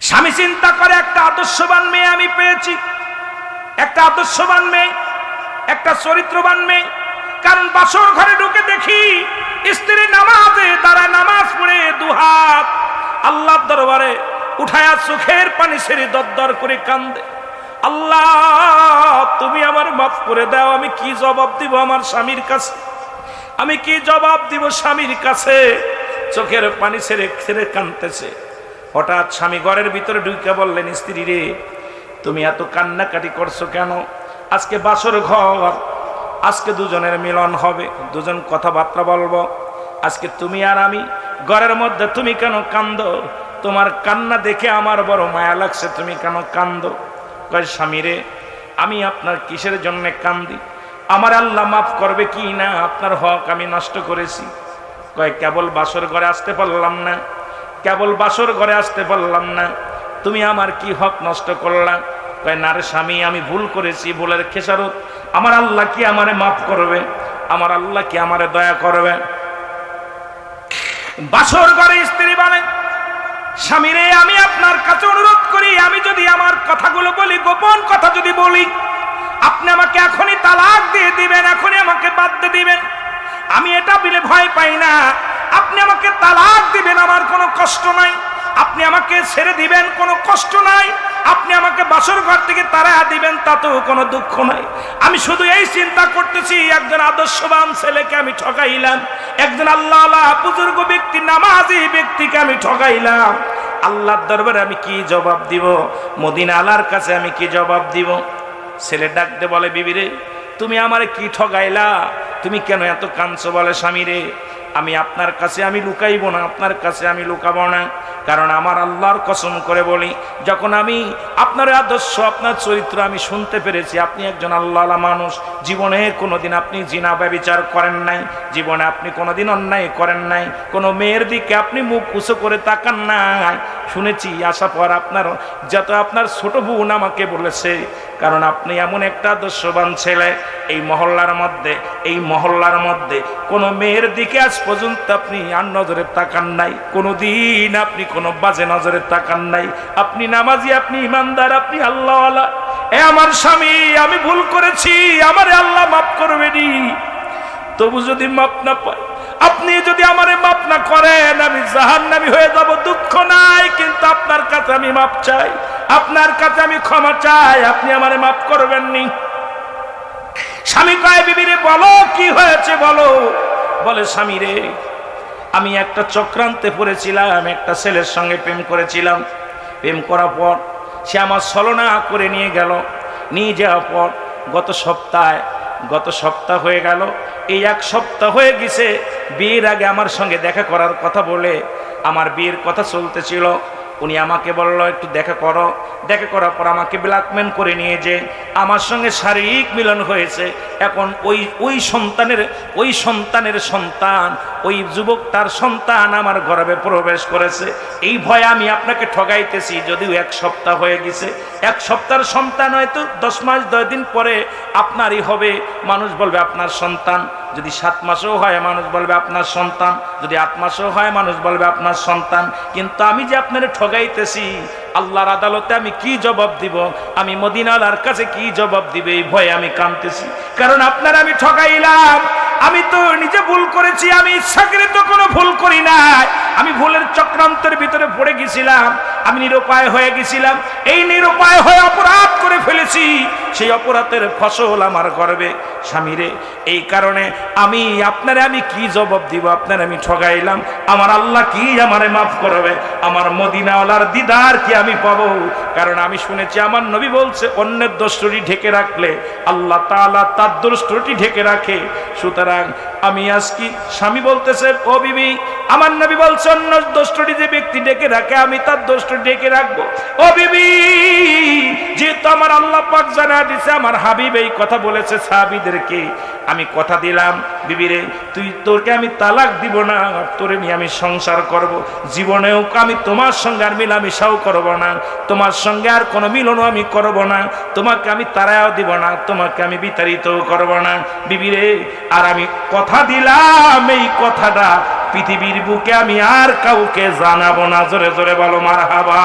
স্বামী চিন্তা করে একটা আদর্শবান মেয়ে আমি পেয়েছি, একটা আদর্শবান মেয়ে, একটা চরিত্রবান মেয়ে। কারণ বাসর ঘরে ঢুকে দেখি স্ত্রী নামাজে দাঁড়ায়, নামাজ পড়ে দুহাত আল্লাহর দরবারে উঠায়া চোখের পানি ছেড়ে দরদর করে কান্দে, আল্লাহ তুমি আমার মাফ করে দাও। আমি কি জবাব দিব আমার স্বামীর কাছে? আমি কি জবাব দিব স্বামীর কাছে? চোখের পানি ছেড়ে ছেড়ে কাঁদতেছে। হঠাৎ স্বামী ঘরের ভিতরে ঢুকে বললেন, স্ত্রী রে তুমি এত কান্নাকাটি করছো কেন? আজকে বাসর ঘর, আজকে দুজনের মিলন হবে, দুজন কথাবার্তা বলবো। আজকে তুমি আর আমি ঘরের মধ্যে, তুমি কেন কান্দো? তোমার কান্না দেখে আমার বড় মায়া লাগছে, তুমি কেন কান্দো? কয় স্বামী রে আমি আপনার কিসের জন্য কান্দি? আমার আল্লাহ মাফ করবে কি না? আপনার হক আমি নষ্ট করেছি। কয় কেবল বাসর ঘরে আসতে পারলাম না, কেবল বাসর ঘরে আসতে পারলাম না, তুমি আমার কি হক নষ্ট করলাম? কয় না রে স্বামী আমি ভুল করেছি, ভুলের খেসারত আমার আল্লাহ কি আমারে মাফ করবে? আমার আল্লাহ কি আমারে দয়া করবে? বাসর ঘরে স্ত্রী বলে, স্বামী রে আমি আপনার কাছে অনুরোধ করি, আমি যদি আমার কথাগুলো বলি, গোপন কথা যদি বলি, আপনি আমাকে এখনই তালাক দিয়ে দিবেন, এখনই আমাকে বাদ দিয়ে দিবেন। আমি এটা বলে ভয় পাই না, আপনি আমাকে তালাক দিবেন আমার কোনো কষ্ট নাই, আপনি আমাকে ছেড়ে দিবেন কোনো কষ্ট নাই, আপনি আমাকে বাসর ঘর থেকে তাড়া দিবেন তাতেও কোনো দুঃখ নাই। আমি শুধু এই চিন্তা করতেছি একজন আদর্শবান ছেলেকে আমি ঠকাইলাম, একজন আল্লাহ বুজুর্গ ব্যক্তি, নামাজি ব্যক্তিকে আমি ঠকাইলাম। আল্লাহর দরবারে আমি কি জবাব দিব? মদিনা আলার কাছে আমি কি জবাব দিব? ছেলে ডাকতে বলে, বিবি রে তুমি আমারে কি ঠকাইলা? তুমি কেন এত কাঁদছো? বলে স্বামী রে আমি আপনার কাছে আমি লুকাইব না, আপনার কাছে আমি লুকাবো না। কারণ আমার আল্লাহর কসম করে বলি, যখন আমি আপনার আদর্শ, আপনার চরিত্র আমি শুনতে পেরেছি, আপনি একজন আল্লাহওয়ালা মানুষ, জীবনে কোনোদিন আপনি জিনা ব্যভিচার করেন নাই, জীবনে আপনি কোনোদিন অন্যায় করেন নাই, কোনো মেয়ের দিকে আপনি মুখ উঁচু করে তাকান নাই। শুনেছি আসা পর আপনার যত আপনার ছোট বোন আমাকে বলেছে, কারণ আপনি এমন একটা আদর্শবান ছেলে, এই মহল্লার মধ্যে, এই মহল্লার মধ্যে কোনো মেয়ের দিকে আজ পর্যন্ত আপনি আর নজরে তাকান নাই, কোনোদিন আপনি কোনো বাজে নজরে তাকান নাই, আপনি নামাজি, আপনি ইমানদার, আপনি আল্লাহওয়ালা। এ আমার স্বামী আমি ভুল করেছি, আমারে আল্লাহ মাফ করবেনি। তবু যদি মাফ না পাই, আপনি যদি আমারে মাফ না করেন, আমি জাহান্নামী হয়ে যাব, দুঃখ নাই, কিন্তু আপনার কাছে আমি মাফ চাই, আপনার কাছে আমি ক্ষমা চাই, আপনি আমারে মাফ করবেননি। স্বামী কয়, বিবি রে বলো কি হয়েছে বলো। বলে স্বামী রে আমি একটা চক্রান্তে পড়েছিলাম, একটা ছেলের সঙ্গে প্রেম করেছিলাম, প্রেম করার পর সে আমার ছলনা করে নিয়ে গেল, নিয়ে যাওয়ার পর গত সপ্তাহ হয়ে গেল, এই এক সপ্তাহ হয়ে গেছে বিয়ের আগে আমার সঙ্গে দেখা করার কথা বলে, আমার বিয়ের কথা চলতেছিল, উনি আমাকে বলল একটু দেখা করো। দেখা করার পর আমাকে ব্ল্যাকমেল করে নিয়ে যে আমার সঙ্গে শারীরিক মিলন হয়েছে। এখন ওই সন্তানের সন্তান, ওই যুবকটার সন্তান আমার গর্ভে প্রবেশ করেছে। এই ভয়ে আমি আপনাকে ঠগাইতেছি, যদিও এক সপ্তাহ হয়ে গেছে, এক সপ্তাহের সন্তান হয়তো 10 মাস 10 দিন পরে আপনারই হবে, মানুষ বলবে আপনার সন্তান। যদি 7 মাসও হয় মানুষ বলবে আপনার সন্তান, যদি 8 মাসও হয় মানুষ বলবে আপনার সন্তান। কিন্তু আমি যে আপনার ঠগাইতেছি, আল্লাহর আদালতে আমি কি জবাব দিব? আমি মদিনার কাছে কি জবাব দিব? এই ভয়ে আমি কাঁদতেছি, কারণ আপনার আমি ঠগাইলাম। আমি তো নিজে ভুল করেছি, আমি ইচ্ছাকৃত কোনো ভুল করি নাই, আমি ভুলের চক্রান্তের ভিতরে পড়ে গেছিলাম, আমি নিরুপায় হয়ে গেছিলাম, এই নিরুপায় হয়ে অপরাধ করে ফেলেছি, সেই অপরাধের ফসল আমার গর্বে। স্বামীরে এই কারণে আমি কি জবাব দিব? আপনার আমি ঠগাইলাম, আমার আল্লাহ কি আমারে মাফ করবে? আমার মদিনাওয়ালার দিদার কি আমি পাবো? কারণ আমি শুনেছি আমার নবী বলছে, অন্যের দোষটি ঢেকে রাখলে আল্লাহ তাআলা তার দোষটি ঢেকে রাখে। সুতরাং আমি আজকে স্বামী বলতেছে, ও বিবি, আমার নবী বলছে অন্য দোষটি যে ব্যক্তি ঢেকে রাখে আমি তার দোষটি ঢেকে রাখবো। ও বিবি, যেহেতু আমার আল্লাহ পাক জানা দিয়েছে, আমার হাবিব এই কথা বলেছে সাহাবীদেরকে, আমি কথা দিলাম বিবিরে তোরকে আমি তালাক দিব না, তোরে নিয়ে আমি সংসার করব, জীবনেও আমি তোমার সঙ্গে আর মিলামিশাও করব না, তোমার সঙ্গে আর কোনো মিলনও আমি করব না, তোমাকে আমি তাড়াও দিব না, তোমাকে আমি বিতাড়িতও করব না বিবিরে। আর আমি কথা দিলাম এই কথাটা পৃথিবীর বুকে আমি আর কাউকে জানাবো না। জোরে জোরে বলো মারহাবা।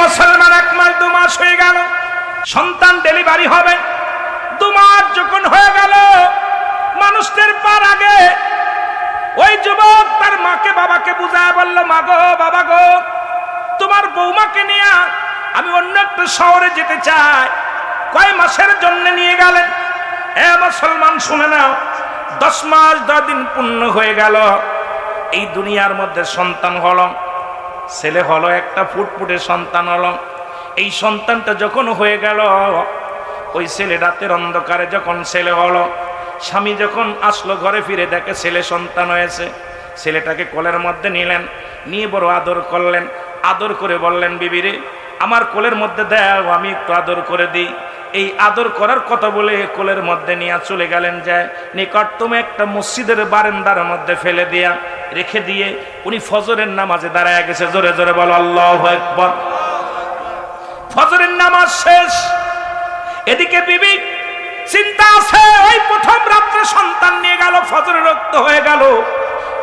মুসলমান 1 মাস 2 মাস হয়ে গেল, সন্তান ডেলিভারি হবে। 2 মাস যখন হয়ে গেল, মানুষদের পার আগে ওই যুবক তার মাকে বাবাকে বুঝায় বলল, মা গো বাবা গো, তোমার বৌমাকে নিয়ে আমি অন্য একটা শহরে যেতে চাই। কয় মাসের জন্য নিয়ে গেলেন? মুসলমান শুনে নাও, 10 মাস 10 দিন পূর্ণ হয়ে গেল। এই দুনিয়ার মধ্যে সন্তান হলো, ছেলে হলো, একটা ফুটফুটে সন্তান হলো। এই সন্তানটা যখন হয়ে গেল, ওই ছেলে রাতের অন্ধকারে যখন ছেলে হলো, স্বামী যখন আসলো ঘরে ফিরে দেখে ছেলে সন্তান হয়েছে। ছেলেটাকে কোলের মধ্যে নিলেন, নিয়ে বড় আদর করলেন। আদর করে বললেন, বিবি রে আমার কোলের মধ্যে দাও, আমি একটু আদর করে দিই। এই আদর করার কথা বলে কোলের মধ্যে নিয়ে চলে গেলেন। যায় নিকটতম একটা মসজিদের বারান্দার মধ্যে ফেলে দিয়া রেখে দিয়ে উনি ফজরের নামাজে দাঁড়ায় গেছে। জোরে জোরে বলো আল্লাহু আকবার। ফজরের নামাজ শেষ, এদিকে বিবি চিন্তা আছে, ওই প্রথম রাত্রে সন্তান নিয়ে গেল, ফজরের রক্ত হয়ে গেল,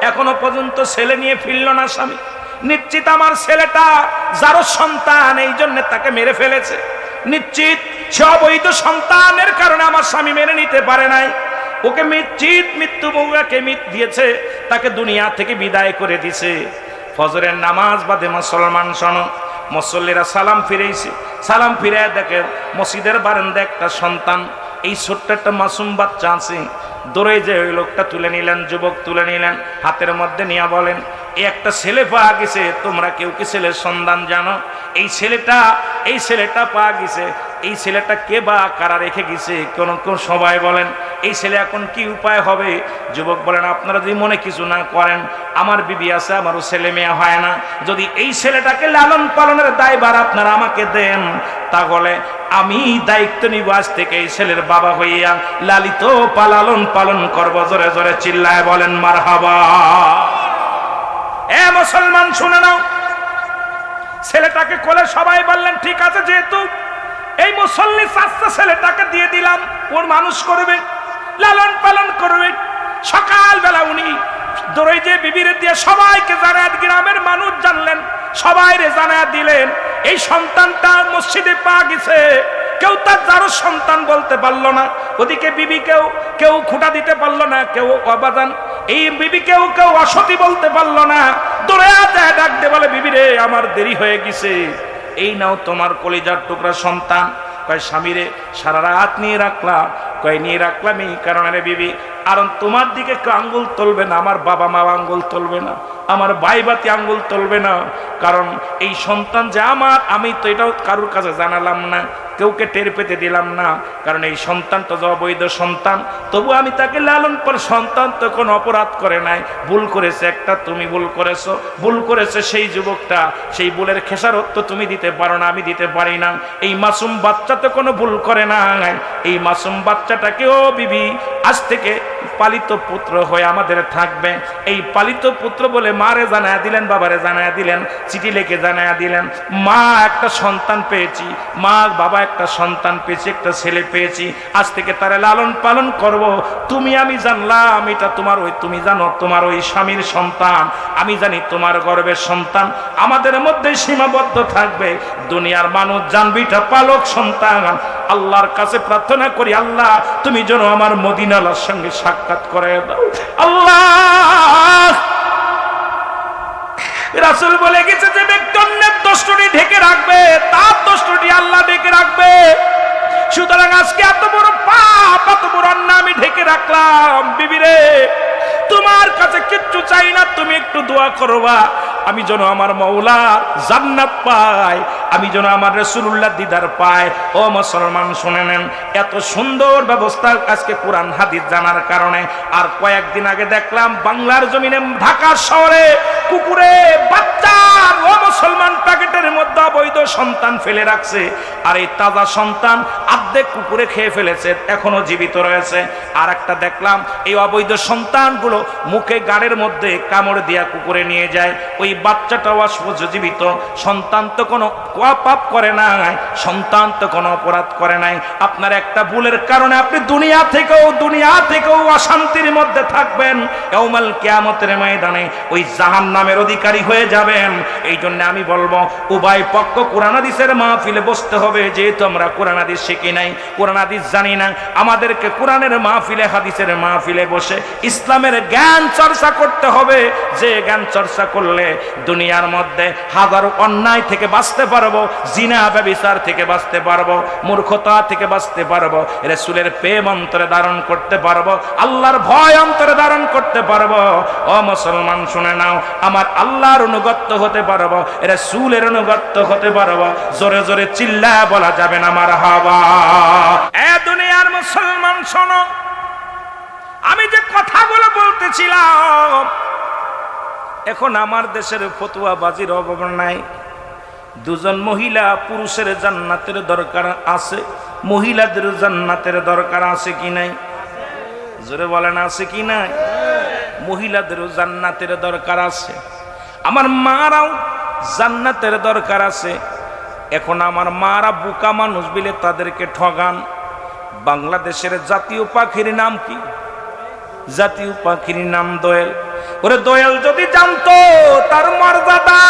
এখনো পর্যন্ত ছেলে নিয়ে ফিরল না স্বামী। নিশ্চিত আমার ছেলেটা যার সন্তান, এই জন্য তাকে মেরে ফেলেছে। নিশ্চিত সে অবৈধ সন্তানের কারণে আমার স্বামী মেনে নিতে পারে নাই। ওকে নিশ্চিত মৃত্যু বউকে দিয়েছে, তাকে দুনিয়া থেকে বিদায় করে দিছে। ফজরের নামাজ বাদে মুসলমান শোনো, মুসল্লিরা সালাম ফিরেছে। সালাম ফিরে দেখে মসজিদের বারান্দায় একটা সন্তান, এই ছোট্ট একটা মাসুম বাচ্চা আছে। দৌড়ে যে ওই লোকটা তুলে নিলেন, যুবক তুলে নিলেন, হাতের মধ্যে নিয়ে বলেন, এই একটা ছেলে পাওয়া গেছে, তোমরা কেউ কি ছেলের সন্ধান জানো? এই ছেলেটা পাওয়া গেছে। এই ছেলেটা কে বা কারা রেখে গেছে? কোন সবাই বলেন এই ছেলে এখন কি উপায় হবে? যুবক বলেন, আপনারা যদি মনে কিছু না করেন, আমার বিবি আছে, আমারও ছেলে মেয়ে হয় না, যদি এই ছেলেটাকে লালন পালনের দায়ভার আপনারা আমাকে দেন, তাহলে আমি দায়িত্ব নিব আজ থেকে এই ছেলের বাবা হইয়া লালিত পালন পালন করব। জোরে জোরে চিল্লায় বলেন মারহাবা। মুসলমান শুনে নাও, ছেলেটাকে কোলে সবাই বললেন, ঠিক আছে, যেহেতু এই মুসল্লি চাচা ছেলেটাকে দিয়ে দিলাম, ওর মানুষ করবে, লালন পালন করবে। সকালবেলা উনি দৌড়ে যে বিবিরে দিয়ে সবাইকে জানায়, গ্রামের মানুষ জানলেন, সবাইরে জানায় দিলেন এই সন্তানটা মসজিদে পাওয়া গেছে। কেউ তার যারও সন্তান বলতে পারলো না। ওদিকে বিবি কেউ খুঁটা দিতে পারলো না, কেউ অবাদান, এই বিবি কেউ অসতী বলতে পারলো না। দৌড়ে যায়, ডাক দে বলে, বিবি রে আমার দেরি হয়ে গেছে, এই নাও তোমার কলিজার টুকরা সন্তান। কয় স্বামীরে সারা রাত নিয়ে রাখলাম। কয় নিয়ে রাখলাম এই কারণে রে বিবি, কারণ তোমার দিকে কেউ আঙ্গুল তুলবে না, আমার বাবা মা আঙ্গুল তুলবে না, আমার ভাই বাতি আঙ্গুল তুলবে না, কারণ এই সন্তান যে আমার, আমি তো এটাও কারোর কাছে জানালাম না, কেউকে টের পেতে দিলাম না, কারণ এই সন্তানটা যে অবৈধ সন্তান, তবু আমি তাকে লালন করে। সন্তান তো কোনো অপরাধ করে নাই, ভুল করেছে একটা, তুমি ভুল করেছো, ভুল করেছে সেই যুবকটা, সেই ভুলের খেসারত তো তুমি দিতে পারো না, আমি দিতে পারি না। এই মাসুম বাচ্চা তো কোনো ভুল করে না, এই মাসুম বাচ্চাটাকেও বিবি আজ থেকে পালিত পুত্র হয়ে আমাদের থাকবে। এই পালিত পুত্র বলে মারে জানায়া দিলেন, বাবারে জানায়া দিলেন, চিঠি লিখে জানায়া দিলেন, মা একটা সন্তান পেয়েছি, মা বাবা একটা সন্তান পেয়েছি, একটা ছেলে পেয়েছি, আজ থেকে তারা লালন পালন করব। তুমি আমি জানলাম এটা তোমার ওই, তুমি জানো তোমার ওই স্বামীর সন্তান, আমি জানি তোমার গর্বের সন্তান, আমাদের মধ্যে সীমাবদ্ধ থাকবে। দুনিয়ার মানুষ জানবে এটা পালক সন্তান। আল্লাহর কাছে প্রার্থনা করি, আল্লাহ তুমি যেন আমার মদিনার সঙ্গে সাক্ষাৎ করে দাও। আল্লাহ রাসূল বলে গেছে যে ব্যক্তি অন্যের দোষটি ঢেকে রাখবে, তার দোষটি আল্লাহ ঢেকে রাখবে। সুতরাং আজকে এত বড় পাপ, এত বড় অন্যায় আমি ঢেকে রাখলাম। বিবিরে তোমার কাছে কিচ্ছু চাই না, তুমি একটু দোয়া করবা আমি যেন আমার মওলা জান্নাত পাই, আমি যেন আমার রাসূলুল্লাহ দিদার পাই। ও মুসলমান শুনে নেন, এত সুন্দর ব্যবস্থা আজকে কোরআন হাদিস জানার কারণে। আর কয়েকদিন আগে দেখলাম বাংলার জমিনে ঢাকা শহরে কুকুরে বাচ্চা, ও মুসলমান, প্যাকেটের মধ্যে অবৈধ সন্তান ফেলে রাখছে। আর এই তাজা সন্তান অর্ধেক কুকুরে খেয়ে ফেলেছে, এখনো জীবিত রয়েছে। আর একটা দেখলাম এই অবৈধ সন্তানগুলো মুখে গাড়ের মধ্যে কামড় দিয়া কুকুরে নিয়ে যায়। ওই বাচ্চাটাও জীবিত, সন্তান তো কোনো পাপ করে নাই, সন্তান তো কোনো অপরাধ করে নাই। আপনার একটা ভুলের কারণে আপনি দুনিয়া থেকেও অশান্তির মধ্যে থাকবেন, ইয়াউমাল কিয়ামতের ময়দানে ওই জাহান্নামের অধিকারী হয়ে যাবেন। এই জন্য আমি বলবো উভয় পক্ষ কোরআন হাদিসের মাহফিলে বসতে হবে। যেহেতু আমরা কোরআন হাদিস শিখি নাই, কোরআন হাদিস জানি না, আমাদেরকে কোরআনের মাহফিলে, হাদিসের মাহফিলে বসে ইসলামের জ্ঞান চর্চা করতে হবে। যে জ্ঞান চর্চা করলে দুনিয়ার মধ্যে হাজারো অন্যায় থেকে বাঁচতে পারবো, জিনা ব্যভিচার থেকে বাঁচতে পারবো, মূর্খতা থেকে বাঁচতে পারবো, রাসূলের প্রেম অন্তরে ধারণ করতে পারবো, আল্লাহর ভয় অন্তরে ধারণ করতে পারবো। ও মুসলমান শুনে নাও, আমার আল্লাহর অনুগত হতে পারবো, রাসূলের অনুগত হতে পারবো। জোরে জোরে চিল্লায় বলা যাবে না মারহাবা। এ দুনিয়ার মুসলমান শোনো, আমি যে কথাগুলো বলতেছিলাম, এখন আমার দেশের ফতুয়াবাজির অভাব নাই। দুজন মহিলা পুরুষের জান্নাতের দরকার আছে, মহিলাদের জান্নাতের দরকার আছে কি নাই? জোরে বলেন আছে কি নাই? মহিলাদেরও জান্নাতের দরকার আছে, আমার মারাও জান্নাতের দরকার আছে। এখন আমার মারা বোকা মানুষ বিলে তাদেরকে ঠগান। বাংলাদেশের জাতীয় পাখির নাম কি? জাতীয় পাখির নাম দোয়েল। ওরে দোয়েল যদি জানতো তার মর্যাদা,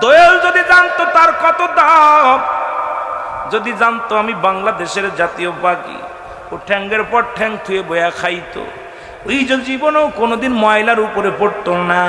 দোয়েল যদি জানতো তার কত দাম, যদি জানতো আমি বাংলাদেশের জাতীয় পাখি, ও ঠ্যাঙ্গের পর ঠ্যাং থুয়ে বয়া খাইতো, ওই যে জীবনেও কোনোদিন ময়লার উপরে পড়তো না।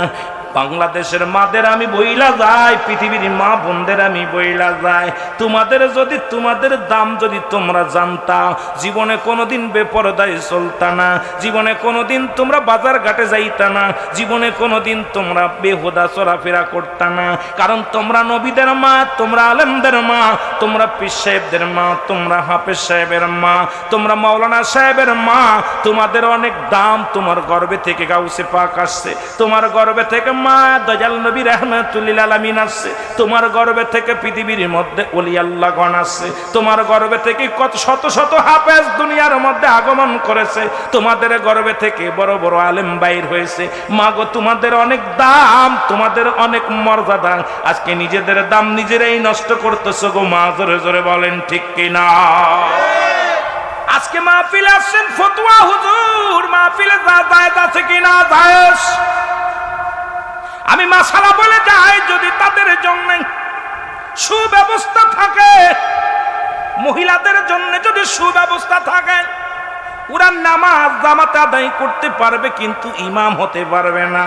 বাংলাদেশের মাদের আমি বইলা যাই, পৃথিবীর মা বোনদের আমি বইলা যাই, তোমাদের যদি তোমাদের দাম যদি তোমরা জানতা, জীবনে কোনোদিন বেপরদায় চলতা না, জীবনে কোনোদিন তোমরা বাজার ঘাটে যাইতা না, জীবনে কোনোদিন তোমরা বেহুদা চলাফেরা করতা না। কারণ তোমরা নবীদের মা, তোমরা আলেমদের মা, তোমরা পীর সাহেবদের মা, তোমরা হাফেজ সাহেবের মা, তোমরা মাওলানা সাহেবের মা। তোমাদের অনেক দাম। তোমার গর্ভে থেকে গাউসে পাক আসছে, তোমার গর্ভে থেকে মা দয়াল নবী রাহমাতুল্লিল আলামিন আসছে, তোমার গর্ভে থেকে পৃথিবীর মধ্যে ওলি আল্লাহগণ আসছে, তোমার গর্ভে থেকে কত শত শত হাফেজ দুনিয়ার মধ্যে আগমন করেছে, তোমাদের গর্ভে থেকে বড় বড় আলেম বাইর হয়েছে। মা গো, তোমাদের অনেক দাম, তোমাদের অনেক মর্যাদা। আজকে নিজেদের দাম নিজেরাই নষ্ট করতেছো গো মা। জোরে জোরে বলেন ঠিক কিনা? আজকে মাহফিলে আসছেন ফতুয়া হুজুর, মাহফিলে জায়েজ আছে কিনা? জায়েজ। আমি মাসালা বলে যাই, যদি তাদের জন্য সুব্যবস্থা থাকে, মহিলাদের জন্য যদি সুব্যবস্থা থাকে, ওরা নামাজ জামাতে আদায় করতে পারবে, কিন্তু ইমাম হতে পারবে না।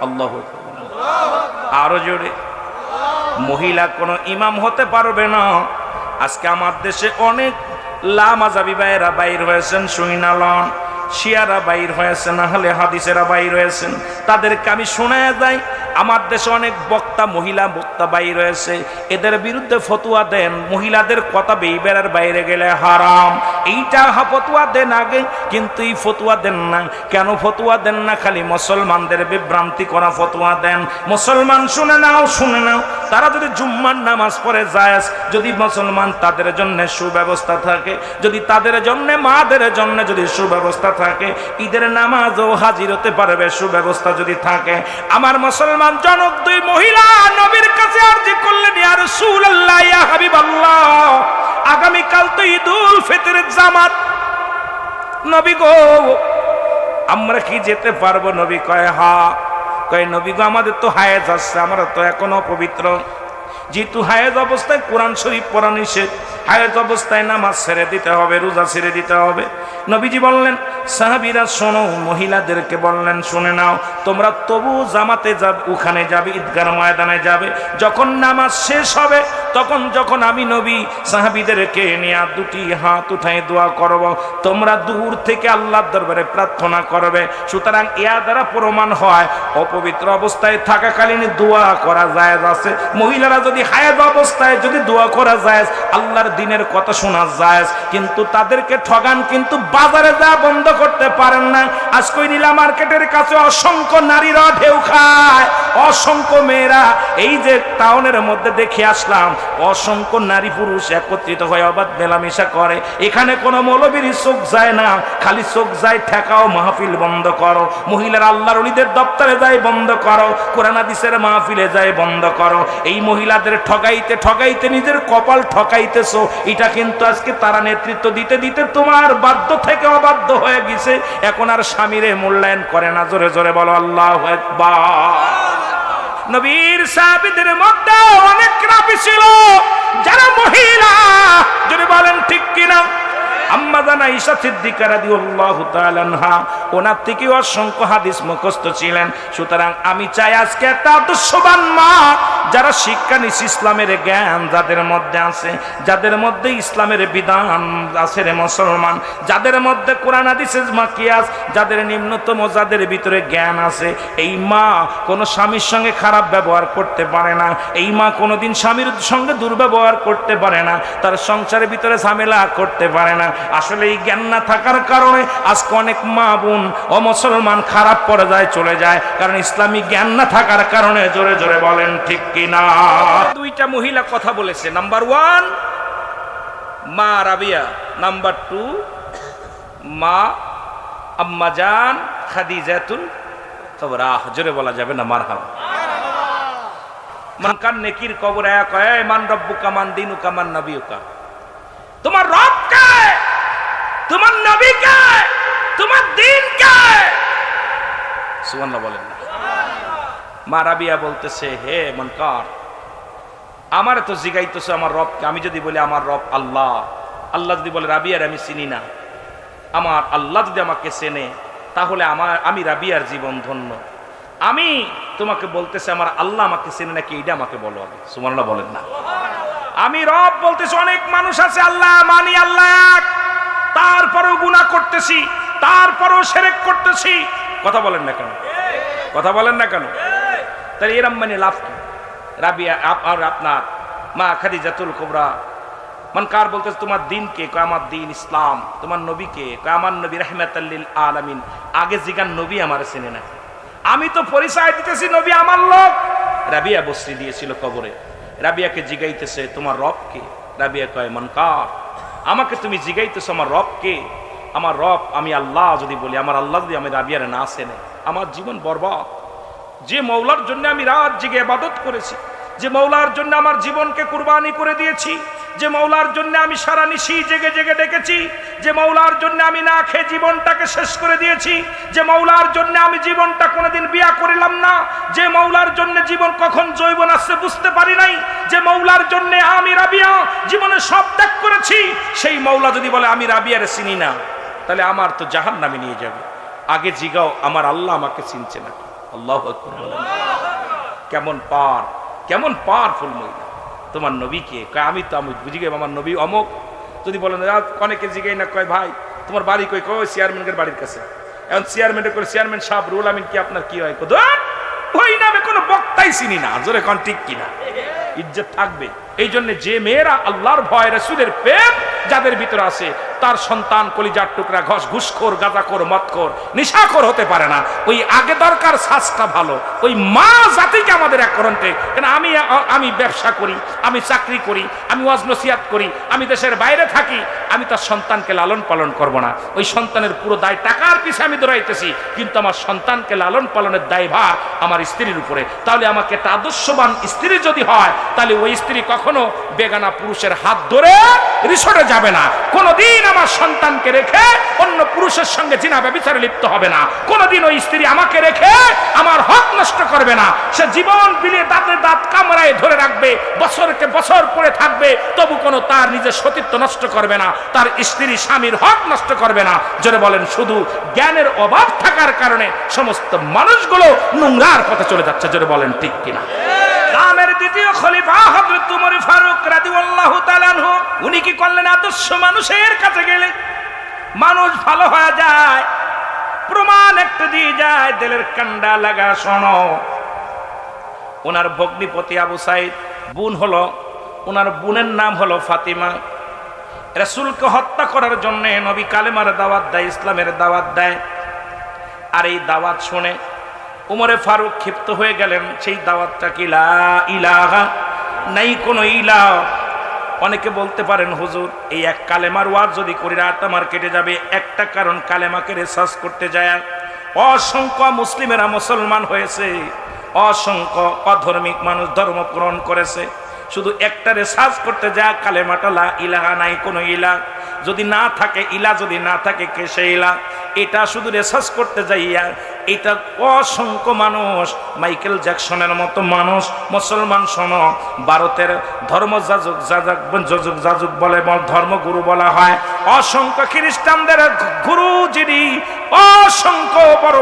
আল্লাহু আকবার। আরো জোরে। মহিলা কোনো ইমাম হতে পারবে না। আজকে আমার দেশে অনেক লামাযাবি ভাইয়েরা বাইর হয়েছেন, শুইনালন শিয়ারা বাইর হয়েছেন, আহলে হাদিসেরা বাইর হয়েছেন। তাদেরকে আমি শোনায় যাই, আমার দেশে অনেক বক্তা, মহিলা বক্তা বাইর হয়েছে, এদের বিরুদ্ধে ফতুয়া দেন, মহিলাদের কথা বেইবেরার বাইরে গেলে হারাম, এইটা ফতুয়া দেন আগে, কিন্তু এই ফতুয়া দেন না। কেন ফতুয়া দেন না? খালি মুসলমানদের বিভ্রান্তি করা ফতুয়া দেন। মুসলমান শুনে নাও, শুনে নাও, তারা যদি জুম্মার নামাজ পড়ে জায়েজ, যদি মুসলমান তাদের জন্য সুব্যবস্থা থাকে, যদি তাদের জন্য মাদের জন্য যদি সুব্যবস্থা থাকে, ঈদের নামাজও হাজির হতে পারবে সুব্যবস্থা যদি থাকে। আমার মুসলমান জনক দুই মহিলা নবীর কাছে আরজি করলেন, ইয়া রাসূলুল্লাহ, ইয়া হাবিবাল্লাহ, আগামী কাল তো ঈদুল ফিতরের জামাত, নবী গো আমরা কি যেতে পারবো? নবী কয় হ্যাঁ। কয় নবী গো আমাদের তো হায়েজ আসছে, আমরা তো এখনো পবিত্র, যেহেতু হায়েজ অবস্থায় কোরআন শরীফ পড়া নিষেধ, হায়েজ অবস্থায় নামাজ ছেড়ে দিতে হবে, রোজা ছেড়ে দিতে হবে। নবীজি বললেন, সাহাবীরা শোনো, মহিলাদেরকে বললেন শুনে নাও, তোমরা তবু জামাতে যাবে, ওখানে যাবে, ঈদগাহ ময়দানে যাবে। যখন নামাজ শেষ হবে, তখন যখন আমি নবী সাহাবীদেরকে নিয়ে দুটি হাত উঠায় দোয়া করব, তোমরা দূর থেকে আল্লাহর দরবারে প্রার্থনা করবে। সুতরাং ইয়া দ্বারা প্রমাণ হয় অপবিত্র অবস্থায় থাকাকালীন দোয়া করা জায়েজ আছে। মহিলারা যদি হায়েজ অবস্থায় যদি দোয়া করা জায়েজ, আল্লাহর দ্বীনের কথা শোনা জায়েজ, কিন্তু তাদেরকে ঠগান কিন্তু বাজারে যা বন্ধ করতে পারেন না। আজকে নীলা মার্কেটের কাছে অসংখ্য নারীরা ঢেউ খায়, অসংখ্য মেয়েরা, এই যে টাউনের মধ্যে দেখে আসলাম, অসংখ্য নারী পুরুষ একত্রিত হয়ে অবাধ মেলামেশা করে। এখানে কোনো মৌলবীর চোখ যায় না, খালি চোখ যায় ঠেকাও, মাহফিল বন্ধ করো। মহিলারা আল্লাহর ওলিদের দপ্তরে যায় বন্ধ করো, কোরআন হাদিসের মাহফিলে যায় বন্ধ করো। এই মহিলাদের ঠগাইতে ঠগাইতে নিজের কপাল ঠকাইতেছো। এটা কিন্তু আজকে তারা নেতৃত্ব দিতে দিতে তোমার বাধ্য থেকে অবাধ্য হয়ে গেছে। এখন আর স্বামীরে মূল্যায়ন করে না। জোরে জোরে বলো আল্লাহু আকবার। নবীর সাহাবীদের মধ্যে অনেকরা আয়েশা সিদ্দিকা রাদিয়াল্লাহু তাআলা আনহা ওনার থেকে অসংখ্য হাদিস মুখস্থ ছিলেন। সুতরাং আমি চাই আজকে একটা আদর্শবান মা, যারা শিক্ষা নিচ্ছে, ইসলামের জ্ঞান যাদের মধ্যে আছে, যাদের মধ্যে ইসলামের বিধান আছে রে মুসলমান, যাদের মধ্যে কোরআন হাদিসের মাকিয়াস, যাদের নিম্নতম, যাদের ভিতরে জ্ঞান আছে, এই মা কোনো স্বামীর সঙ্গে খারাপ ব্যবহার করতে পারে না। এই মা কোনোদিন স্বামীর সঙ্গে দুর্ব্যবহার করতে পারে না, তার সংসারের ভিতরে ঝামেলা করতে পারে না। আসলে এই জ্ঞান না থাকার কারণে আজকে অনেক মা বোন ও মুসলমান খারাপ পর্যায়ে চলে যায়, কারণ ইসলামী জ্ঞান না থাকার কারণে। জোরে জোরে বলেন ঠিক কিনা? দুইটা মহিলা কথা বলেছে, নাম্বার 1 মা রাবিয়া, নাম্বার 2 মা আম্মাজান খাদিজাতুল কুবরা। জোরে বলা যাবে না মারহাবা? মান কান নেকির কবর এক হয়, মান রব্বুকা মান দিনুকা মান নবিয়ুকা। তোমার রব কে, তোমার নবী কে, তোমার দিন কে? সুবহানাল্লাহ বলেন না? মা রাবিয়া বলতেছে, হে মনকার, আমারে তো জিগাইতেছে আমার রবকে। আমি যদি বলি আমার রব আল্লাহ, আল্লাহ যদি বলে রাবিয়ার আমি চিনি না, আমার আল্লাহ যদি আমাকে চেনে, তাহলে আমি রাবিয়ার জীবন ধন্য। আমি তোমাকে বলতেছি আমার আল্লাহ আমাকে চেনে নাকি, এইটা আমাকে বলো আগে। সুবহানাল্লাহ বলেন না? আমি রব বলতেছি, অনেক মানুষ আছে আল্লাহ মানি, আল্লাহ এক, তারপরেও গুনাহ করতেছি, তারপরেও শিরক করতেছি। কথা বলেন না কেন? কথা বলেন না কেন? তাহলে এরম মানে লাভ কি? রাবিয়া আর আপনার মা খাদিজাতুল কুবরা মনকার বলতেছে, তোমার দিন কে? কয় আমার দিন ইসলাম। তোমার নবী কে? কয় আমার নবী রাহমাতাল লিল আলামিন। আগে জিগান নবী আমার চেনে না। আমি তো পরিচয় দিতেছি নবী আমার লোক। রাবিয়া বসরি দিয়েছিল কবরে। রাবিয়াকে জিগাইতেছে, তোমার রব কে? রাবিয়া কয়, মনকার, আমাকে তুমি জিগাইতেছো আমার রব কে? আমার রব আমি আল্লাহ যদি বলি, আমার আল্লাহ যদি আমি রাবিয়ার না চেনে, আমার জীবন বরবাদ। যে মৌলার জন্য আমি রাত জেগে ইবাদত করেছি, যে মৌলার জন্য আমার জীবনকে কুরবানি করে দিয়েছি, যে মৌলার জন্য আমি সারা নিশি জেগে জেগে ডেকেছি, যে মৌলার জন্য আমি না খেয়ে জীবনটাকে শেষ করে দিয়েছি, যে মৌলার জন্য আমি জীবনটা কোনোদিন বিয়া করিলাম না, যে মৌলার জন্য জীবন কখন যৌবন আসছে বুঝতে পারি নাই, যে মৌলার জন্য আমি রাবিয়া জীবনে সব ত্যাগ করেছি, সেই মৌলা যদি বলে আমি রাবিয়ার চিনি না, তাহলে আমার তো জাহান্নামে নিয়ে যাবে। আগে জিগাও আমার আল্লাহ আমাকে চিনছে নাকি? আল্লাহু আকবার বলেন। কেমন পাওয়ারফুল মহিলা। তোমার নবী কে? কয় আমি বুঝি গে আমার নবী অমুক। যদি বলেন অনেকে জিগাই না, কয় ভাই তোমার বাড়ি কই? কয় চেয়ারম্যানের বাড়ির কাছে। এখন চেয়ারম্যানের করে, চেয়ারম্যান সাহেব রুল আমিন কি আপনার কি হয়? ওই নামে কোনো বক্তাই চিনি না। জোরে কোন ঠিক কিনা? ইজ্জত থাকবে। এই জন্য যে মেয়েরা আল্লাহর ভয়, রাসূলের প্রেম যাদের ভিতরে আছে, তার সন্তান কলিজার টুকরা ঘুষখোর, গাঁজাখোর, মদখোর, নেশাখোর হতে পারে না। ওই আগে দরকার শ্বাসটা ভালো, ওই মা জাতিকে আমাদের এক করতে। কেন আমি ব্যবসা করি, আমি চাকরি করি, আমি ওয়াজ নসিহত করি, আমি দেশের বাইরে থাকি, আমি তার সন্তানকে লালন পালন করব না। ওই সন্তানের পুরো দায় টাকার পিছে আমি দৌড়াইতেছি, কিন্তু আমার সন্তানকে লালন পালনের দায়ভার আমার স্ত্রীর উপরে। তাহলে আমাকে একটা আদর্শবান স্ত্রী যদি হয়, তাহলে ওই স্ত্রী কখনো বেগানা পুরুষের হাত ধরে রিসোর্টে যাবে না। কোনদিন আমার সন্তানকে রেখে অন্য পুরুষের সঙ্গে জিনা ব্যভিচারে লিপ্ত হবে না। কোনদিন ওই স্ত্রী আমাকে রেখে আমার হক নষ্ট করবে না। সে জীবন বিলিয়ে দাঁতে দাঁত কামড়ায় ধরে রাখবে, বছরকে বছর পরে থাকবে, তবু কোনো তার নিজের সতীত্ব নষ্ট করবে না, তার স্ত্রী স্বামীর হক নষ্ট করবে না। জোরে বলেন, শুধু জ্ঞানের অভাব থাকার কারণে সমস্ত মানুষগুলো নোংরার পথে চলে যাচ্ছে। জোরে বলেন ঠিক কিনা? ইসলামের দ্বিতীয় খলিফা হযরত ওমর ফারুক রাদিয়াল্লাহু তাআলা আনহু, উনি কি করলেন? আদর্শ মানুষের কাছে গেলেন, মানুষ ভালো হয়ে যায়, প্রমাণ একটা দিয়ে যায়, দিলের কান্ডা লাগা। শোনো, ওনার ভগ্নিপতি আবু সাইদ, বোন হলো, ওনার বোনের নাম হলো ফাতিমা। রাসূলকে হত্যা করার জন্য নবী কালেমার দাওয়াত দেয়, ইসলামের দাওয়াত দেয়। আর এই দাওয়াত শুনে উমরে ফারুক ক্ষিপ্ত হয়ে গেলেন। সেই দাওয়াতটা কি? লা ইলাহা, নাই কোনো ইলাহ। অনেকে বলতে পারেন, হুজুর এই এক কালেমার ওয়াজ যদি করি রাত আমার কেটে যাবে। একটা কারণ, কালেমাকে রিসার্চ করতে যায় অসংখ্য মুসলিমেরা মুসলমান হয়েছে, অসংখ্য অধার্মিক মানুষ ধর্ম গ্রহণ করেছে। শুধু একটা রিসার্চ করতে যায় কালেমাটা লা ইলাহা, নাই কোনো ইলাহ। যদি না থাকে ইলা, যদি না থাকে কে সে ইলা, এটা শুধু রিসার্চ করতে যাইয়া এটা অসংখ্য মানুষ, মাইকেল জ্যাকসনের মতো মানুষ, মুসলমান শোনো, ভারতের ধর্মযাজক যাজক বলে, ধর্মগুরু বলা হয়, অসংখ্য খ্রিস্টানদের গুরু যিনি, অসংখ্য বড়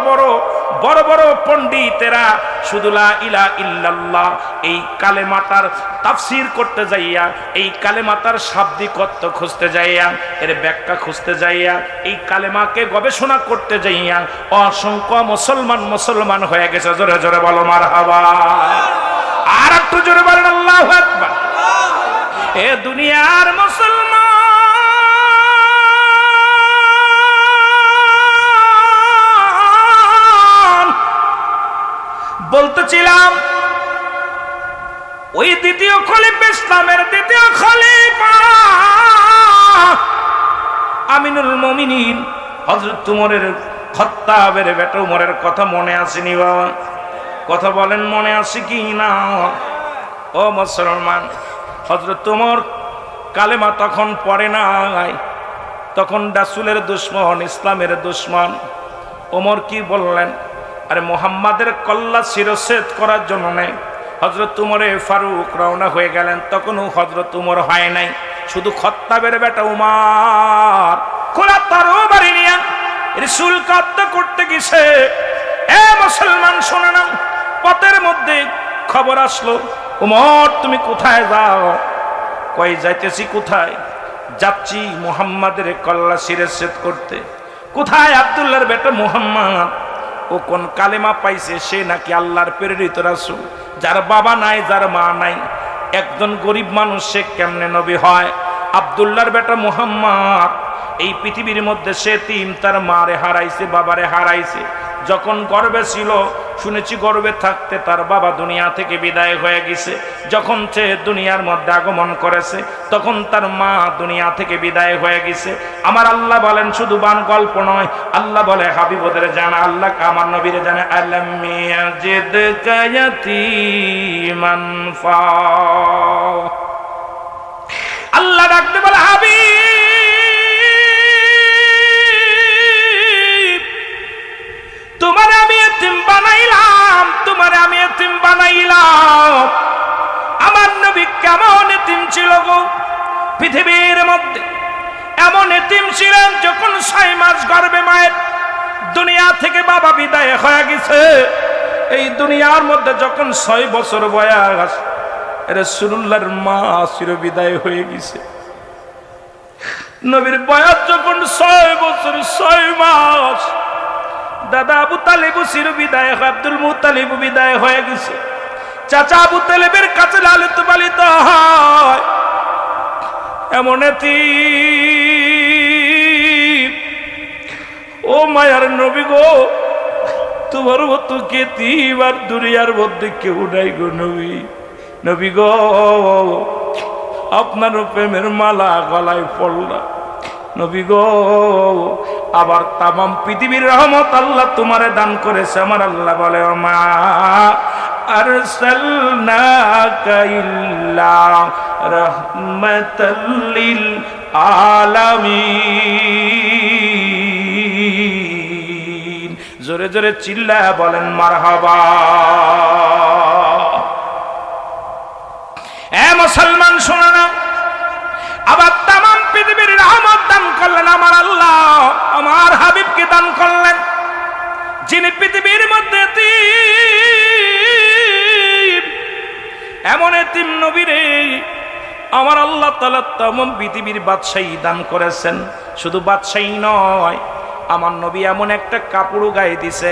বড় পণ্ডিতেরা শুধু লা ইলাহা ইল্লাল্লাহ এই কালেমাটার তাফসীর করতে যাইয়া, এই কালেমাটার শাব্দিক অর্থ খুঁজতে যাইয়া, এর ব্যাখ্যা খুঁজতে যাইয়া, এই কালেমাকে গবেষণা করতে যাইয়া অসংখ্য মুসলমান হয়ে গেছে। জোরে জোরে বলো মারহাবা, আর একটু জোরে বলেন আল্লাহু আকবার। এ দুনিয়ার মুসলমান, বলতেছিলাম ওই দ্বিতীয় খলিফা, ইসলামের দ্বিতীয় খলিফা আমিনুল মুমিনিন হযরত উমরের খাত্তাবের বেটা উমরের কথা মনে আসেনি বাবা? কথা বলেন, মনে আছে কি না? ও মুসলমান, হযরত উমর কালেমা তখন পড়ে নাই, তখন রাসূলের দুশমন, ইসলামের দুশমন। ওমর কি বললেন? আরে মুহাম্মাদের কল্লা শিরচ্ছেদ করার জন্য নেই। হযরত উমরে ফারুক রওনা হয়ে গেলেন, তখনও হযরত উমর হয় নাই, শুধু খাত্তাবের বেটা উমর খোলা তরবারি নিয়ে রাসূল কাত্তা করতে গেছে। এ মুসলমান শোনো না, পথের মধ্যে খবর আসলো, উমর তুমি কোথায় যাও? কই যাইতেছি? কোথায় যাচ্ছি? মুহাম্মাদের কল্লা শিরচ্ছেদ করতে। কোথায়? আব্দুল্লাহর বেটা মুহাম্মদ। ও কোন কালেমা পাইছে, সে নাকি আল্লাহর প্রেরিত রাসূল, যার বাবা নাই, যার মা নাই, একজন গরিব মানুষ, সে কেমনে নবী হয়? আব্দুল্লাহর বেটা মুহাম্মদ এই পৃথিবীর মধ্যে সে তিন, তার মারে হারাইছে, বাবারে হারাইছে। যখন গর্ভে ছিল, শুনেছি গর্ভে থাকতে তার বাবা দুনিয়া থেকে বিদায় হয়ে গেছে। যখন সে দুনিয়ার মধ্যে আগমন করেছে, তখন তার মা দুনিয়া থেকে বিদায় হয়ে গেছে। আমার আল্লাহ বলেন, শুধু বান গল্প নয়, আল্লাহ বলে হাবিবদের জানা, আল্লাহ আমার নবীরে জানে, আলাম ইয়াজিদকা ইয়াতীমান ফা। আল্লাহ ডাকতে বলে, হাবিব তোমার আমি এতিম বানাইলাম, তোমার আমি এতিম বানাইলাম। আমার নবী কেমন এতিম ছিল গো? পৃথিবীর মধ্যে এমন এতিম ছিলেন, যখন 6 মাস গর্ভে মায়ের দুনিয়া থেকে বাবা বিদায় হয়ে গেছে, এই দুনিয়ার মধ্যে যখন 6 বছর বয়স, রাসূলুল্লাহর মা চির বিদায় হয়ে গেছে। নবীর বয়স যখন 6 বছর 6 মাস, দাদা আবু তালিব চির বিদায়, আব্দুল মুত্তালিব বিদায় হয়ে গেছে। চাচা আবু তালিবের কাছে লালিত পালিত হয়। এমন এতিম, ও মায়ার নবী গো, তোমার মতো এতিম আর দুনিয়ার মধ্যে কেউ নাই গো নবী। নবী গো, আপনার প্রেমের মালা গলায় পড়লা। নবী গো, আবার তামাম পৃথিবীর রহমত আল্লাহ তোমারে দান করেছে। আমার আল্লাহ বলে, মা আরসালনাকা ইল্লা রাহমাতাল লিল আলামিন। জোরে জোরে চিল্লায়া বলেন মারহাবা। এ মুসলমান শোনো না, আবার তামাম পৃথিবীর রহমত দান করলেন আমার আল্লাহ, আমার হাবিবকে দান করলেন, যিনি পৃথিবীর মধ্যে এমন এতিম নবীরে আমার আল্লাহ তাআলা তামাম পৃথিবীর বাদশাহী দান করেছেন। শুধু বাদশাহী নয়, আমার নবী এমন একটা কাপড়ও গায়ে দিছে,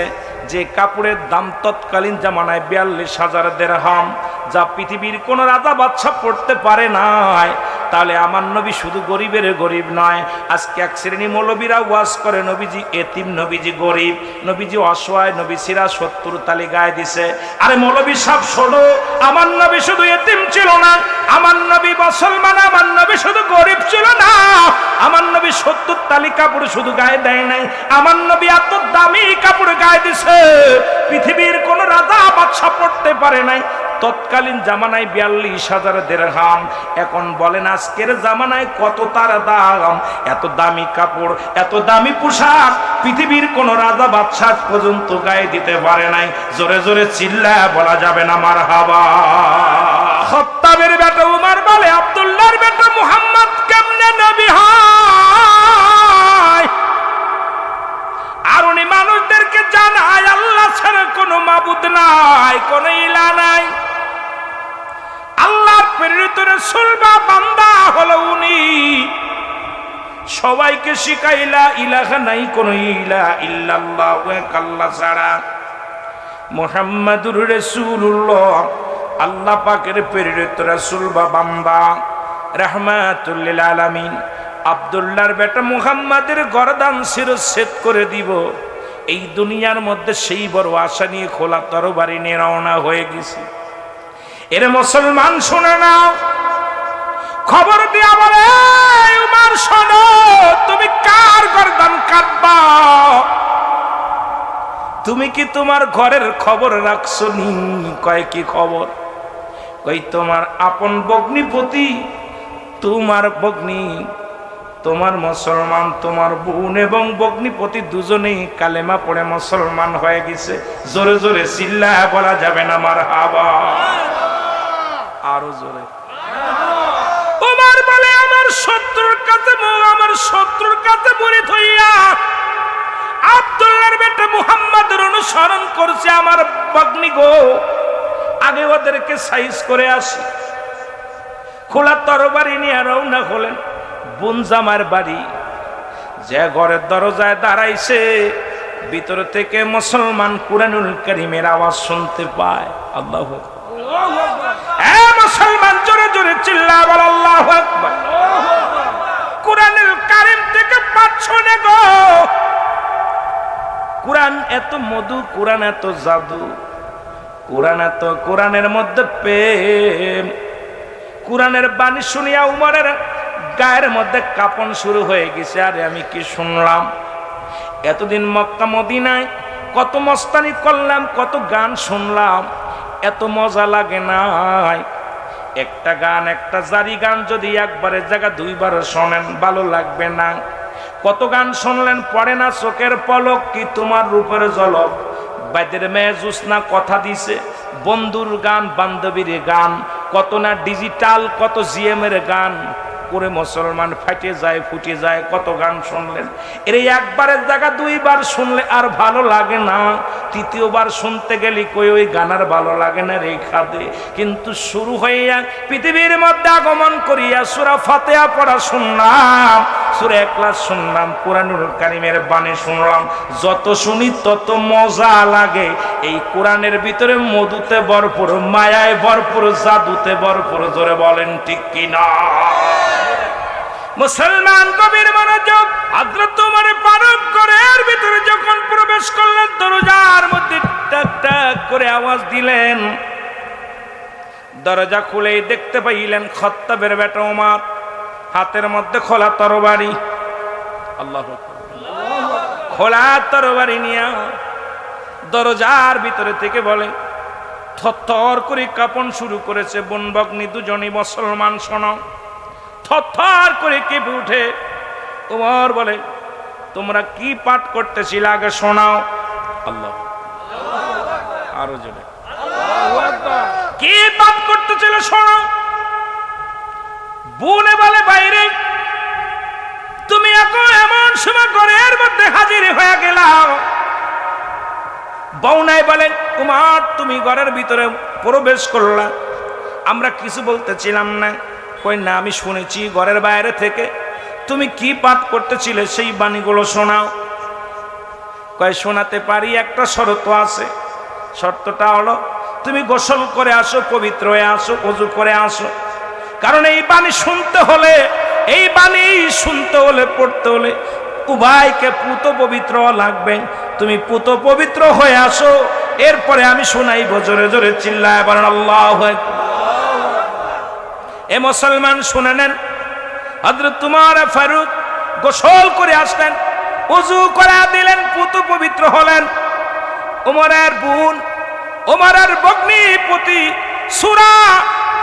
যে কাপড়ের দাম তৎকালীন জামানায় 42,000 দিরহাম, যা পৃথিবীর কোন রাজা বাদশা পড়তে পারে নাই। তাহলে আমার নবী শুধু গরিবের গরিব নয়। আজকে এক শ্রেণী মৌলবীরা ওয়াজ করে নবীজি এতিম, নবীজি গরিব, নবীজি অসহায়, নবী সিরা 70 তালি গায়ে দিছে। আরে মৌলবী সব শোনো, আমার নবী শুধু এতিম ছিল না, আমার নবী মুসলমান, আমার নবী শুধু গরিব ছিল না, আমার নবী 70 তালি কাপড় শুধু গায়ে দেয় নাই, আমার নবী এত দামি কাপড় গায়ে দিছে পৃথিবীর কোন রাজা বাদশা পড়তে পারে নাই। তৎকালীন জামানায় 42,000 দিরহাম। এখন বলেন আজকের জামানায় কত তার দাম? এত দামি কাপড়, এত দামি পোশাক পৃথিবীর কোন রাজা বাদশাহ পর্যন্ত গায়ে দিতে পারে নাই। জোরে জোরে চিল্লায় বলা যাবে না মারহাবা? খাত্তাবের বেটা উমর বলে, আব্দুল্লাহর বেটা মুহাম্মদ কেমনে নবী হয়? আর উনি মানুষদেরকে জানায় আল্লাহ ছাড়া কোনো মাবুদ নাই, কোনো ইলাহ নাই। আল্লাহর প্রেরিত রাসূল বা বান্দা হলো উনি। সবাইকে শিখাইলা ইলাহা নাই, কোনো ইলাহা ইল্লাল্লাহ, এক আল্লাহ ছাড়া। মুহাম্মাদুর রাসূলুল্লাহ আল্লাহ পাকের প্রেরিত রাসূল বা বান্দা, রাহমাতুল লিল আলামিন। আব্দুল্লাহর বেটা মুহাম্মাদের গর্দান শিরচ্ছেদ করে দিব, এই দুনিয়ার মধ্যে সেই বড় আশা নিয়ে খোলা তরবারি নিয়ে রওনা হয়ে গেছি। এর মুসলমান শুনে নাও, খবর দিয়া বলে, উমর শোনো, তুমি কার গর্দান কাটবা? তুমি কি তোমার ঘরের খবর রাখছো নি? কয় কি খবর? কই তোমার আপন ভগ্নিপতি, তোমার ভগ্নি, তোমার মুসলমান, তোমার বোন এবং ভগ্নিপতি দুজনেই কালেমা পড়ে মুসলমান হয়ে গেছে। জোরে জোরে চিল্লায় বলা যাবে না মারহাবা? আরো জোরে। ওমর বলে, আমার শত্রুর কাছে মুরিদ হইয়া আব্দুল্লাহর বেটা মুহাম্মাদের অনুসরণ করছে আমার ভগ্নি গো, আগে ওদেরকে সাইজ করে আসি। খোলা তরবারি নিয়ে রওনা হলেন বোন জামার বাড়ি। যে ঘরের দরজায় দাঁড়াইছে, ভিতর থেকে মুসলমান কুরআনুল কারীমের আওয়াজ শুনতে পায়। আল্লাহু আকবার। মুসলমান জোরে জোরে চিল্লায় বল আল্লাহু আকবার। কুরআনুল কারীম থেকে পাঠ শুনে গো। কুরআন এত মধু, কুরআন এত জাদু, কোরআনের মধ্যে প্রেম। কোরআনের বাণী শুনিয়া উমরের গায়ের মধ্যে কাঁপন শুরু হয়ে গেছে। আরে আমি কি শুনলাম? এতদিন মক্কা মদিনায় কত মস্তানি করলাম, কত গান শুনলাম, এত মজা লাগে নাই। একটা গান, একটা জারি গান যদি একবারের জায়গা দুইবার শোনেন ভালো লাগবে না। কত গান শুনলেন, পড়ে না চোখের পলক কি তোমার রূপের ঝলক। বাইদের মেয়ে জোসনা কথা দিছে, বন্ধুর গান, বান্ধবীর গান, কত না ডিজিটাল, কত জিএমের গান করে মুসলমান ফাটে যায়, ফুটে যায়। কত গান শুনলেন, এর একবারের জায়গা দুইবার শুনলে আর ভালো লাগে না। তৃতীয়বার শুনতে গেলে কই ওই গানার ভালো লাগে না রে খাদে। কিন্তু শুরু হইয়া পৃথিবীর মধ্যে আগমন করিয়া সূরা ফাতিহা পড়া শুনলাম, সূরা ইখলাস শুনলাম, কুরআনুল কারীমের বাণী শুনলাম। যত শুনি তত মজা লাগে। এই কোরআনের ভিতরে মধুতে ভরপুর, মায়ায় ভরপুর, জাদুতে ভরপুর। জোরে বলেন ঠিক কিনা? মুসলমান কবির মনোযোগ। হযরত ওমর ফারুক ঘরের ভিতরে যখন প্রবেশ করলেন, দরজার মধ্যে টাক টাক করে আওয়াজ দিলেন। দরজা খুলেই দেখতে পাইলেন খাত্তাবের বেটা ওমর, হাতের মধ্যে খোলা তরবারি। আল্লাহু আকবার। খোলা তরবারি নিয়ে দরজার ভিতরে থেকে বলে, থরথর করে কাঁপন শুরু করেছে। বোন ভগ্নি দুজনই মুসলমান, শোনো। থরথর করে কেঁপে উঠে ওমর বলে, তোমরা কি পাঠ করতেছিলে আগে শোনাও। আল্লাহ, আরো জোরে। কি পাঠ করতেছিল শোনাও। বোনে বলে, বাইরে তুমি এখন এমন সময় ঘরের মধ্যে হাজির হয়ে গেলাম। বউনাই বলেন, ওমর তুমি ঘরের ভিতরে প্রবেশ করলা, আমরা কিছু বলতেছিলাম না। কই না, আমি শুনেছি ঘরের বাইরে থেকে তুমি কি পাঠ করতেছিলে, সেই বাণীগুলো শোনাও। কয় শোনাতে পারি, একটা শর্ত আছে। শর্তটা হলো তুমি গোসল করে আসো, পবিত্র হয়ে আসো, ওযু করে আসো। কারণ এই বাণী শুনতে হলে, এই বাণী শুনতে হলে, পড়তে হলে উভয়কে পুত পবিত্র লাগবে। তুমি পুত পবিত্র হয়ে আসো, এরপরে আমি শোনাইব। জোরে জোরে চিল্লায় বলেন আল্লাহু আকবার। এ মুসলমান শুনে নেন, হযরত ওমর ফারুক গোসল করে আসলেন, ওযু করে দিলেন, পুত পবিত্র হলেন। ওমরের বোন, ওমরের ভগ্নিপতি সূরা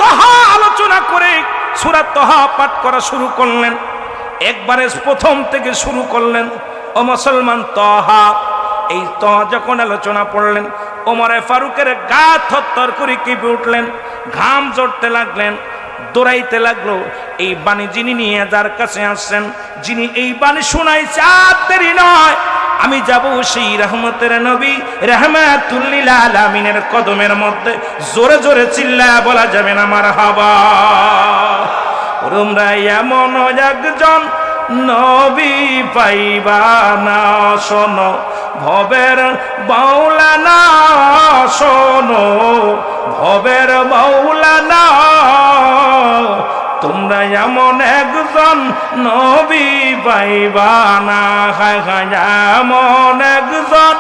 তাহা আলোচনা করে সূরা তাহা পাঠ করা শুরু করলেন। একবারে প্রথম থেকে শুরু করলেন। ও মুসলমান, তাহা, এই তাহা যখন আলোচনা পড়লেন, ওমরে ফারুকের গা থরথর করে কেঁপে উঠলেন, ঘাম ঝরতে লাগলেন, দৌড়াইতে লাগলো। এই বাণী যিনি নিয়ে যার কাছে আসছেন, যিনি এই বাণী শোনাইছে, আর দেরি নয়, আমি যাব সেই রহমতের নবী রাহমাতুল লিল আলামিনের কদমের মধ্যে। জোরে জোরে চিল্লায়া বলা যাবে না মারহাবা। তোমরা এমন একজন নবী পাইবা না, শোনো ভবের মাওলানা, শোনো ভবের মাওলানা, তোমরা এমন একজন নবী পাইবা না, হায় হায় এমন একজন।